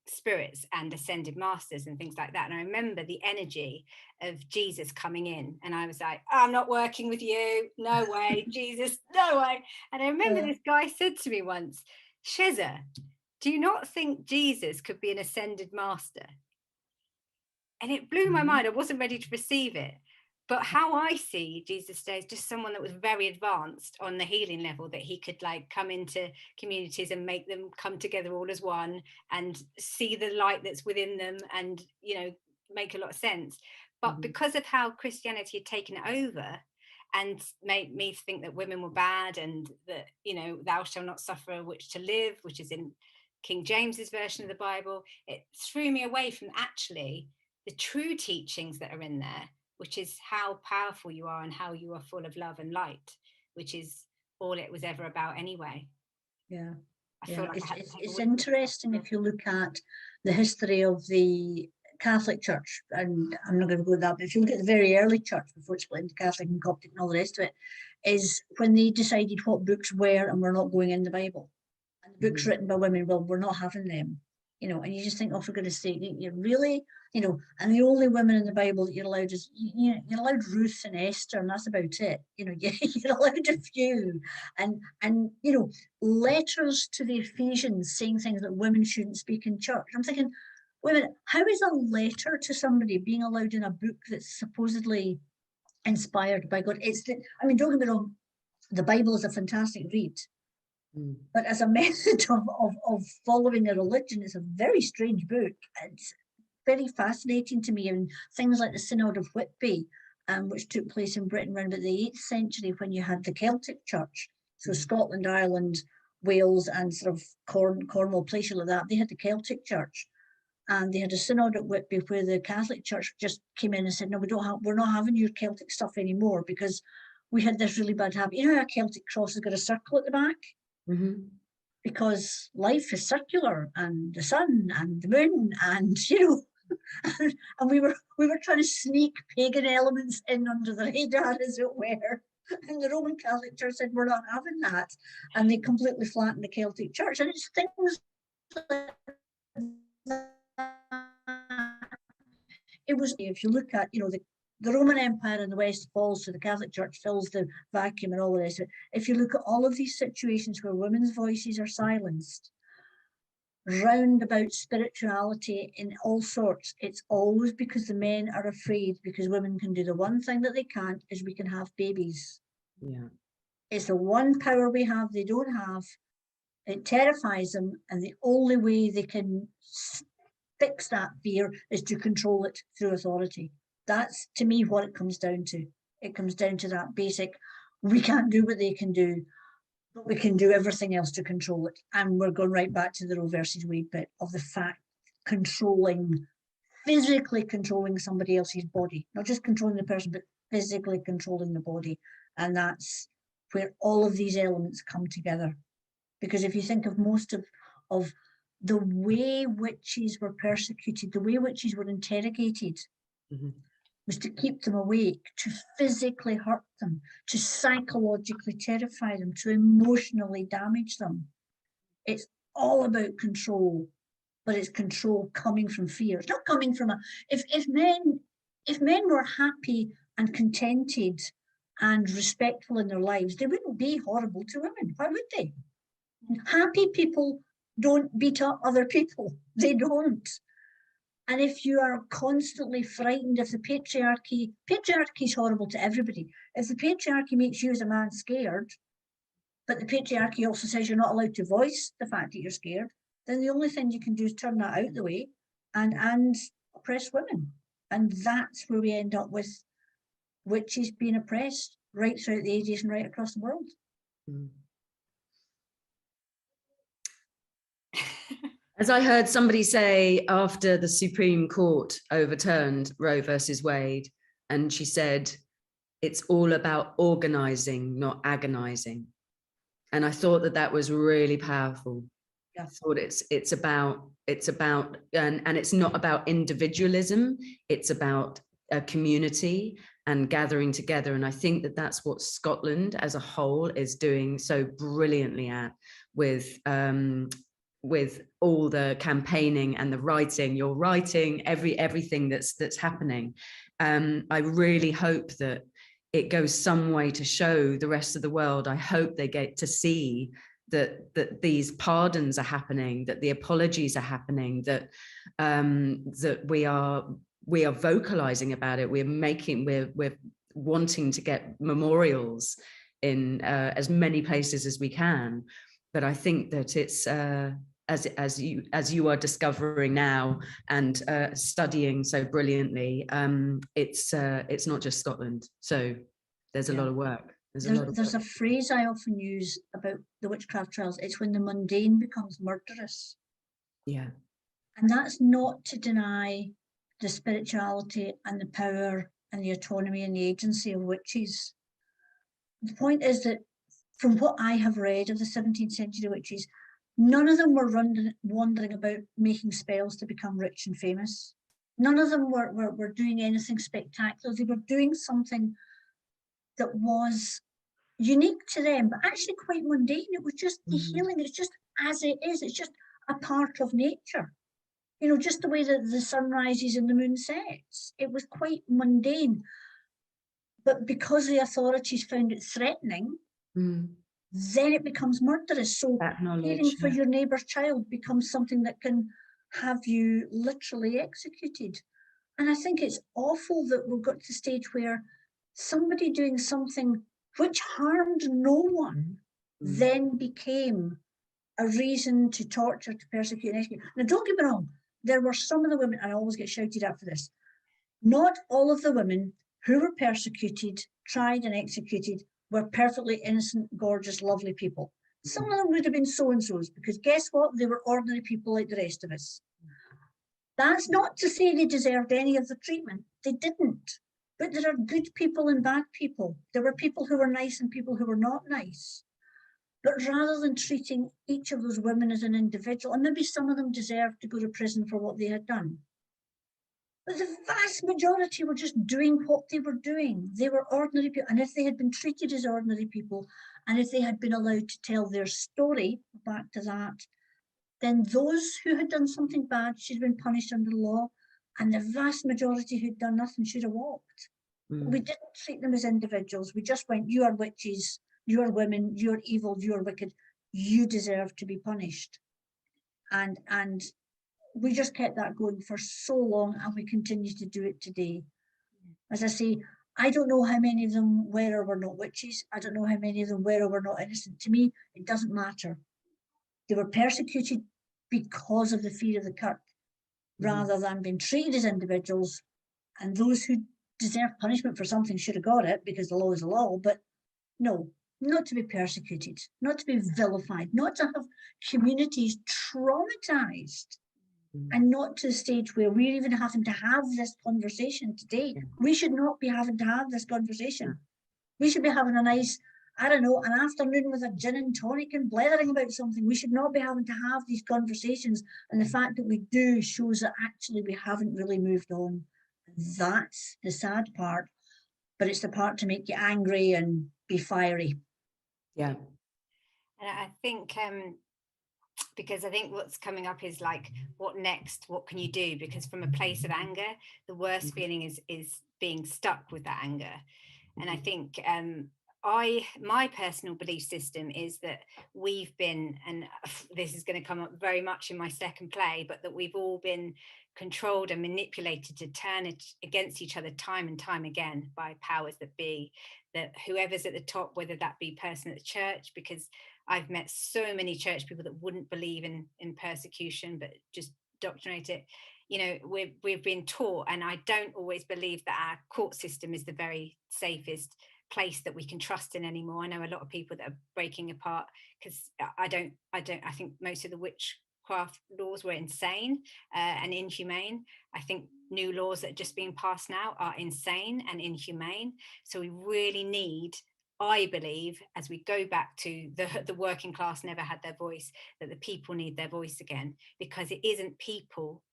spirits and ascended masters and things like that, and I remember the energy of Jesus coming in, and I was like, I'm not working with you, no way. Jesus, no way. And I remember this guy said to me once, Sheza, do you not think Jesus could be an ascended master? And it blew my mind. I wasn't ready to receive it. But how I see Jesus today is just someone that was very advanced on the healing level, that he could like come into communities and make them come together all as one and see the light that's within them, and, you know, make a lot of sense. But because of how Christianity had taken it over and made me think that women were bad, and that, you know, thou shalt not suffer a witch to live, which is in King James's version of the Bible, it threw me away from actually the true teachings that are in there, which is how powerful you are and how you are full of love and light, which is all it was ever about anyway. Yeah. I feel like it's interesting if you look at the history of the Catholic Church, and I'm not going to go with that, but if you look at the very early church before it split into Catholic and Coptic and all the rest of it, is when they decided what books were and were not going in the Bible. And the books written by women, well, we're not having them. You know, and you just think, oh, for goodness sake, you really, you know, and the only women in the Bible that you're allowed is, you're allowed Ruth and Esther, and that's about it. You know, you're allowed a few. And you know, letters to the Ephesians saying things that women shouldn't speak in church. I'm thinking, wait a minute, how is a letter to somebody being allowed in a book that's supposedly inspired by God? I mean, don't get me wrong, the Bible is a fantastic read. But as a method of following a religion, it's a very strange book. It's very fascinating to me. And things like the Synod of Whitby which took place in Britain around about the 8th century when you had the Celtic Church. So Scotland, Ireland, Wales, and sort of Cornwall, places like that, they had the Celtic Church. And they had a synod at Whitby where the Catholic Church just came in and said, no, we're not having your Celtic stuff anymore, because we had this really bad habit. You know how a Celtic cross has got a circle at the back? Mm-hmm. Because life is circular, and the sun and the moon, and you know, and we were trying to sneak pagan elements in under the radar, as it were. And the Roman Catholic Church said, we're not having that. And they completely flattened the Celtic Church. And it's things like that. It was, if you look at, you know, the Roman Empire in the West falls, so the Catholic Church fills the vacuum and all the rest of it. If you look at all of these situations where women's voices are silenced, round about spirituality in all sorts, it's always because the men are afraid, because women can do the one thing that they can't, is we can have babies. Yeah. It's the one power we have they don't have. It terrifies them, and the only way they can fix that fear is to control it through authority. That's, to me, what it comes down to. It comes down to that basic, we can't do what they can do, but we can do everything else to control it. And we're going right back to the Roe versus Wade bit of the fact, physically controlling somebody else's body, not just controlling the person, but physically controlling the body. And that's where all of these elements come together. Because if you think of most of the way witches were persecuted, the way witches were interrogated, was to keep them awake, to physically hurt them, to psychologically terrify them, to emotionally damage them. It's all about control, but it's control coming from fear. It's not coming from if men were happy and contented and respectful in their lives, they wouldn't be horrible to women. Why would they? Happy people don't beat up other people. They don't. And if you are constantly frightened of the patriarchy is horrible to everybody. If the patriarchy makes you as a man scared, but the patriarchy also says you're not allowed to voice the fact that you're scared, then the only thing you can do is turn that out the way and oppress women. And that's where we end up with witches being oppressed right throughout the ages and right across the world. As I heard somebody say after the Supreme Court overturned Roe versus Wade, and she said, it's all about organizing, not agonizing. And I thought that was really powerful. Yeah. I thought it's about, and it's not about individualism, it's about a community and gathering together. And I think that's what Scotland as a whole is doing so brilliantly at, with all the campaigning and the writing. You're writing everything that's happening. I really hope that it goes some way to show the rest of the world. I hope they get to see that these pardons are happening, that the apologies are happening, that we are vocalizing about it. We're wanting to get memorials in as many places as we can. But I think that it's as you are discovering now and studying so brilliantly, it's not just Scotland. So there's a lot of work. There's a phrase I often use about the witchcraft trials. It's when the mundane becomes murderous. Yeah. And that's not to deny the spirituality and the power and the autonomy and the agency of witches. The point is that from what I have read of the 17th century witches, none of them were wandering about making spells to become rich and famous. None of them were doing anything spectacular. They were doing something that was unique to them, but actually quite mundane. It was just the healing. It's just as it is. It's just a part of nature. You know, just the way that the sun rises and the moon sets. It was quite mundane. But because the authorities found it threatening, then it becomes murderous. So caring for your neighbour's child becomes something that can have you literally executed. And I think it's awful that we've got to the stage where somebody doing something which harmed no one then became a reason to torture, to persecute and execute. Now, don't get me wrong, there were some of the women, and I always get shouted at for this, not all of the women who were persecuted, tried and executed, were perfectly innocent, gorgeous, lovely people. Some of them would have been so-and-sos, because guess what? They were ordinary people like the rest of us. That's not to say they deserved any of the treatment. They didn't. But there are good people and bad people. There were people who were nice and people who were not nice. But rather than treating each of those women as an individual, and maybe some of them deserved to go to prison for what they had done, but the vast majority were just doing what they were doing. They were ordinary people. And if they had been treated as ordinary people, and if they had been allowed to tell their story, back to that, then those who had done something bad should have been punished under the law, and the vast majority who'd done nothing should have walked. We didn't treat them as individuals. We just went, you are witches, you are women, you're evil, you're wicked, you deserve to be punished. And we just kept that going for so long, and we continue to do it today. As I say, I don't know how many of them were or were not witches. I don't know how many of them were or were not innocent. To me, it doesn't matter. They were persecuted because of the fear of the Kirk, rather than being treated as individuals. And those who deserve punishment for something should have got it, because the law is the law. But no, not to be persecuted, not to be vilified, not to have communities traumatized, and not to the stage where we're even having to have this conversation today. We should not be having to have this conversation. We should be having a nice, I don't know, an afternoon with a gin and tonic and blethering about something. We should not be having to have these conversations. And the fact that we do shows that actually we haven't really moved on. That's the sad part, but it's the part to make you angry and be fiery. Yeah. And I think, because I think what's coming up is like, what next? What can you do? Because from a place of anger, the worst feeling is being stuck with that anger. And I think my personal belief system is that we've been, and this is going to come up very much in my second play, but that we've all been controlled and manipulated to turn it against each other time and time again by powers that be, that whoever's at the top, whether that be person at the church, because I've met so many church people that wouldn't believe in persecution, but just doctrinate it. You know, we've been taught, and I don't always believe that our court system is the very safest place that we can trust in anymore. I know a lot of people that are breaking apart, because I think most of the witchcraft laws were insane and inhumane. I think new laws that are just being passed now are insane and inhumane. So we really need, I believe, as we go back to the working class never had their voice, that the people need their voice again, because it isn't people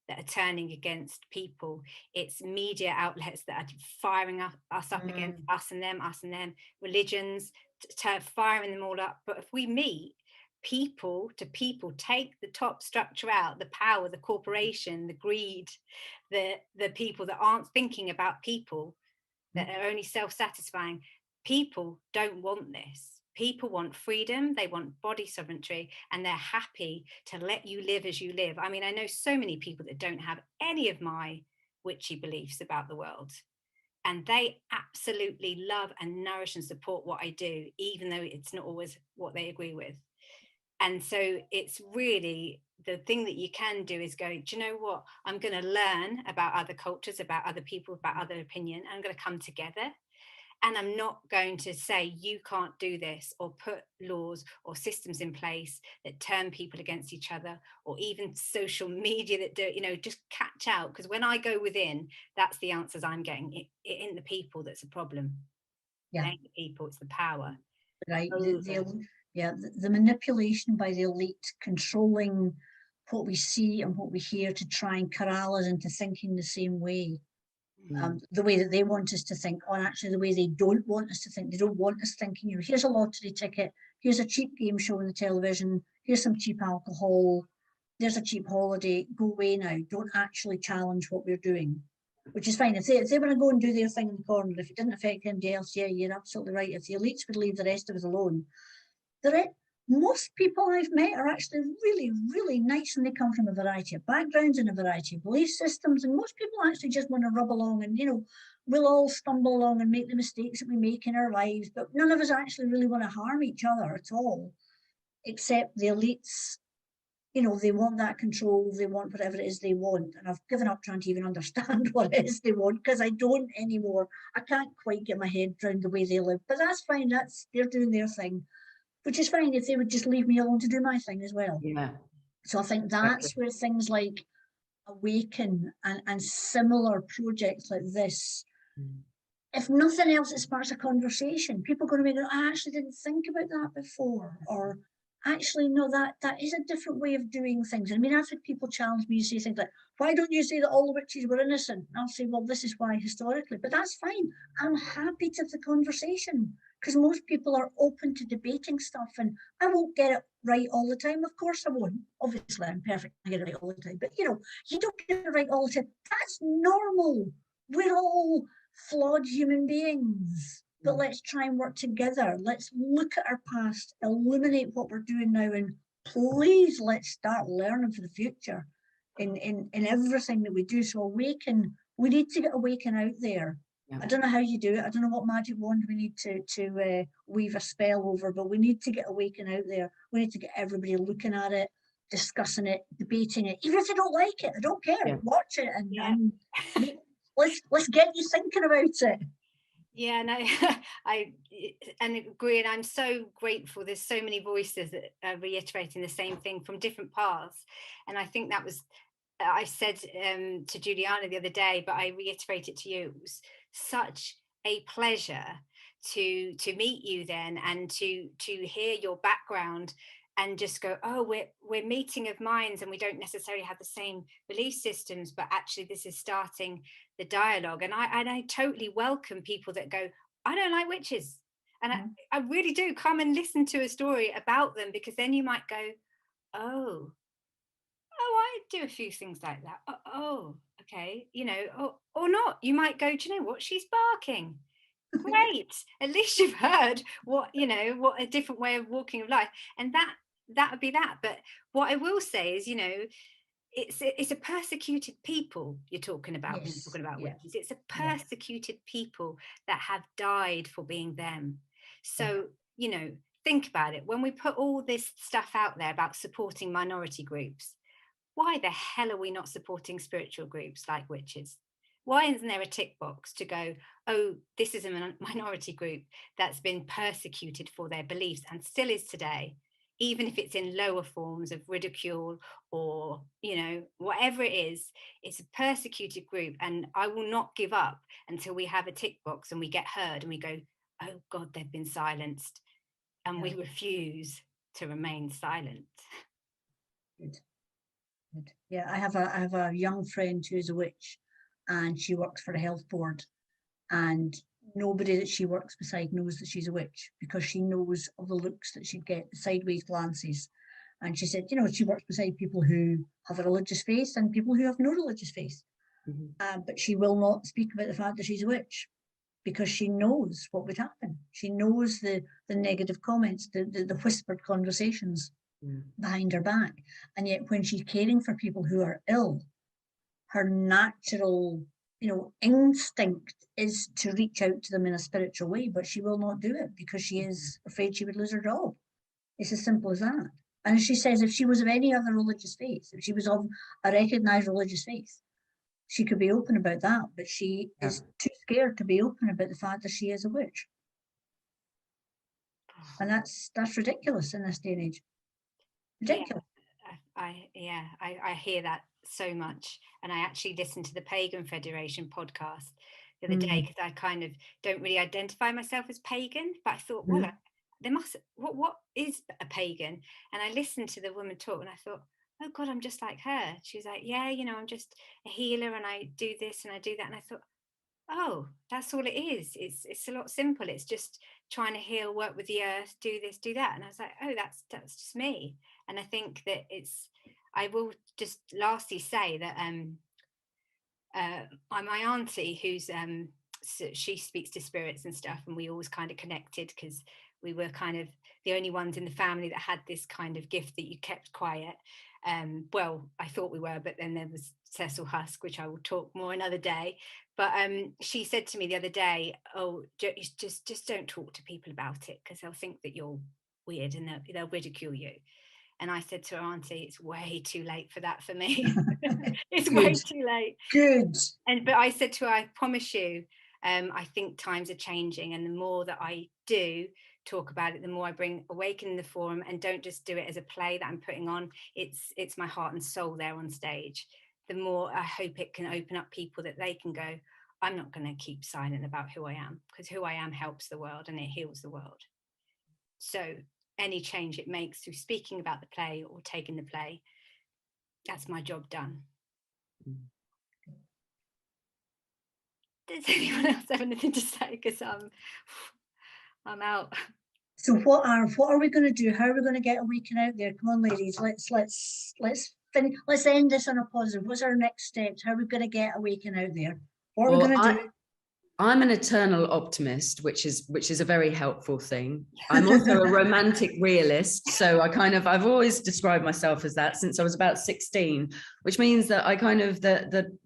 that are turning against people. It's media outlets that are firing us up against us and them, religions, firing them all up. But if we meet people to people, take the top structure out, the power, the corporation, the greed, the people that aren't thinking about people, that are only self-satisfying. People don't want this. People want freedom, they want body sovereignty, and they're happy to let you live as you live. I mean, I know so many people that don't have any of my witchy beliefs about the world, and they absolutely love and nourish and support what I do, even though it's not always what they agree with. And so it's really, the thing that you can do is go, do you know what? I'm going to learn about other cultures, about other people, about other opinion. I'm going to come together. And I'm not going to say you can't do this, or put laws or systems in place that turn people against each other, or even social media that do, you know, just catch out. Because when I go within, that's the answers I'm getting. It ain't the people that's a problem. Yeah. It ain't the people, it's the power. Right. The manipulation by the elite, controlling what we see and what we hear to try and corral us into thinking the same way. The way that they want us to think, or actually the way they don't want us to think. They don't want us thinking, you know, here's a lottery ticket, here's a cheap game show on the television, here's some cheap alcohol, there's a cheap holiday, go away now. Don't actually challenge what we're doing, which is fine. If they want to go and do their thing in the corner, if it didn't affect anybody else, yeah, you're absolutely right. If the elites would leave the rest of us alone. Most people I've met are actually really, really nice, and they come from a variety of backgrounds and a variety of belief systems. And most people actually just want to rub along, and, you know, we'll all stumble along and make the mistakes that we make in our lives, but none of us actually really want to harm each other at all, except the elites, you know, they want that control, they want whatever it is they want. And I've given up trying to even understand what it is they want, because I don't anymore. I can't quite get my head around the way they live, but that's fine. They're doing their thing, which is fine if they would just leave me alone to do my thing as well. Yeah. So I think that's Exactly. where things like Awaken and similar projects like this, if nothing else, it sparks a conversation. People are going to be going, I actually didn't think about that before, or actually, no, that is a different way of doing things. I mean, I've had people challenge me to say things like, why don't you say that all the witches were innocent? And I'll say, well, this is why historically, but that's fine. I'm happy to have the conversation, because most people are open to debating stuff, and I won't get it right all the time. Of course I won't. Obviously, I'm perfect. I get it right all the time. But, you know, you don't get it right all the time. That's normal. We're all flawed human beings. But let's try and work together. Let's look at our past, illuminate what we're doing now, and please let's start learning for the future in everything that we do. So Awaken, we need to get Awaken out there. Yeah. I don't know how you do it. I don't know what magic wand we need to weave a spell over, but we need to get Awaken out there. We need to get everybody looking at it, discussing it, debating it. Even if they don't like it, I don't care. Yeah. Watch it and let's get you thinking about it. Yeah, no, I agree, and I'm so grateful. There's so many voices that are reiterating the same thing from different paths, and I think that was, I said to Juliana the other day, but I reiterate it to you. It was such a pleasure to meet you then, and to hear your background, and just go, oh, we're meeting of minds, and we don't necessarily have the same belief systems, but actually this is starting the dialogue. And I totally welcome people that go, I don't like witches, and I really do. Come and listen to a story about them, because then you might go, oh, I do a few things like that. Oh, okay, you know, or not. You might go, do you know what, she's barking. Great, at least you've heard what, you know, what a different way of walking of life, and that would be that. But what I will say is, you know, it's a persecuted people you're talking about. Yes. When you're talking about witches, it's a persecuted people that have died for being them. So you know, think about it. When we put all this stuff out there about supporting minority groups, why the hell are we not supporting spiritual groups like witches? Why isn't there a tick box to go, oh, this is a minority group that's been persecuted for their beliefs and still is today, even if it's in lower forms of ridicule or, you know, whatever it is, it's a persecuted group. And I will not give up until we have a tick box and we get heard and we go, oh God, they've been silenced. And we refuse to remain silent. Good. Good. Yeah, I have a young friend who's a witch, and she works for a health board, and nobody that she works beside knows that she's a witch, because she knows of the looks that she'd get, the sideways glances. And she said, you know, she works beside people who have a religious faith and people who have no religious faith. But she will not speak about the fact that she's a witch, because she knows what would happen. She knows the negative comments, the whispered conversations behind her back. And yet when she's caring for people who are ill, her natural, you know, instinct is to reach out to them in a spiritual way, but she will not do it because she is afraid she would lose her job. It's as simple as that. And she says if she was of any other religious faith, if she was of a recognised religious faith, she could be open about that, but she is too scared to be open about the fact that she is a witch. And that's ridiculous in this day and age. Ridiculous. I hear that so much. And I actually listened to the Pagan Federation podcast the other day, because I kind of don't really identify myself as pagan, but I thought, well, there must, what is a pagan? And I listened to the woman talk and I thought, oh God, I'm just like her. She was like, yeah, you know, I'm just a healer and I do this and I do that. And I thought, oh, that's all it is. It's a lot simple. It's just trying to heal, work with the earth, do this, do that. And I was like, oh, that's just me. And I think that I will just lastly say that my auntie, who's she speaks to spirits and stuff, and we always kind of connected because we were kind of the only ones in the family that had this kind of gift that you kept quiet. Well, I thought we were, but then there was Cecil Husk, which I will talk more another day. But she said to me the other day, oh, just don't talk to people about it, because they'll think that you're weird and they'll ridicule you. And I said to her auntie, it's way too late for that for me. It's Good. way too late. Good. But I said to her, I promise you, I think times are changing, and the more that I do talk about it, the more I bring Awaken in the forum, and don't just do it as a play that I'm putting on. It's my heart and soul there on stage. The more I hope it can open up people, that they can go, I'm not going to keep silent about who I am, because who I am helps the world and it heals the world. So any change it makes through speaking about the play or taking the play, that's my job done. Does anyone else have anything to say? Because I'm out. So what are we going to do? How are we going to get Awaken out there? Come on, ladies, let's end this on a positive. What's our next steps? How are we going to get Awaken out there? What are we going to do? I'm an eternal optimist, which is a very helpful thing. I'm also a romantic realist, so I've always described myself as that since I was about 16, which means that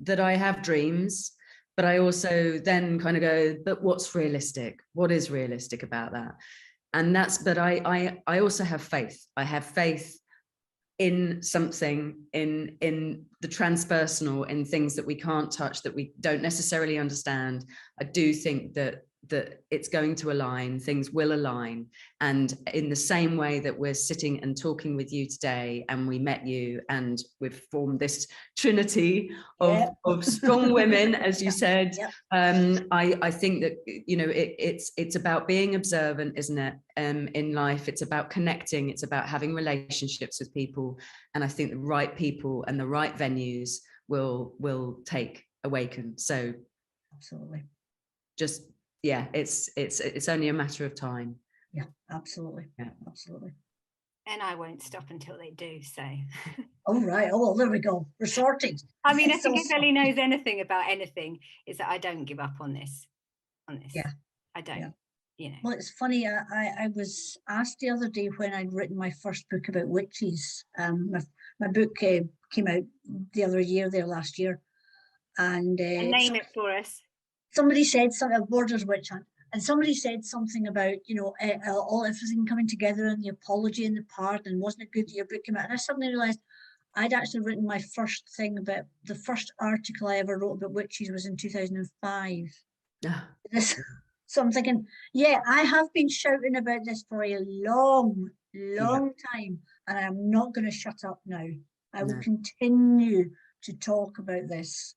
that I have dreams, but I also then kind of go, but what's realistic? What is realistic about that? And but I also have faith. I have faith in something, in the transpersonal, in things that we can't touch, that we don't necessarily understand. I do think that it's going to align, things will align. And in the same way that we're sitting and talking with you today, and we met you, and we've formed this trinity of strong women, as you said, I think that, you know, it's about being observant, isn't it? In life, it's about connecting, it's about having relationships with people. And I think the right people and the right venues will take Awaken. So absolutely. Just, yeah, it's only a matter of time. Yeah, absolutely. Yeah, absolutely. And I won't stop until they do. So. All right. Oh, well, there we go. We're sorted. I mean, I think if Ellie knows anything about anything, is that I don't give up on this. Yeah. I don't. Yeah. You know. Well, it's funny. I was asked the other day when I'd written my first book about witches. My book came out the other year, last year, and name it for us. Somebody said something, Borders Witch Hunt, and somebody said something about, you know, all everything coming together and the apology and the pardon, and wasn't it good that your book came out? And I suddenly realised I'd actually written my first thing about, the first article I ever wrote about witches was in 2005. So I'm thinking, yeah, I have been shouting about this for a long time, and I'm not going to shut up now. I will continue to talk about this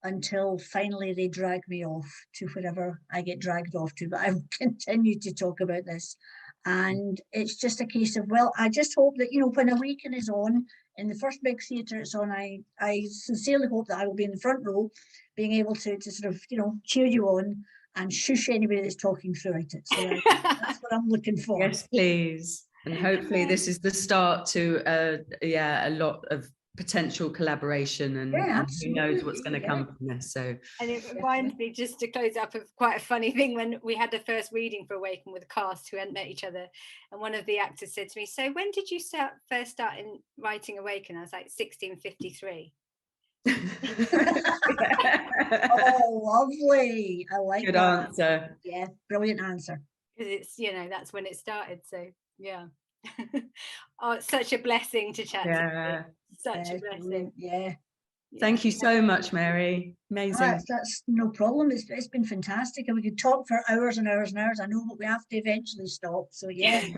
until finally they drag me off to wherever I get dragged off to, but I will continue to talk about this. And it's just a case of, well, I just hope that, you know, when Awaken is on, in the first big theatre it's on, I sincerely hope that I will be in the front row, being able to sort of, you know, cheer you on and shush anybody that's talking throughout it. So that's what I'm looking for. Yes, please. And hopefully this is the start to a lot of potential collaboration, and who knows what's going to come from this. So, and it reminds me, just to close up, of quite a funny thing when we had the first reading for Awaken with a cast who hadn't met each other, and one of the actors said to me, "So when did you first start in writing Awaken?" I was like, 1653. Oh, lovely. I like good that answer. Yeah, brilliant answer. Because it's, you know, that's when it started. So yeah. Oh, it's such a blessing to chat to you. Such a blessing. Yeah. Thank you so much, Mary. Amazing. That's no problem. It's been fantastic, and we could talk for hours and hours and hours. I know, but we have to eventually stop. So yeah.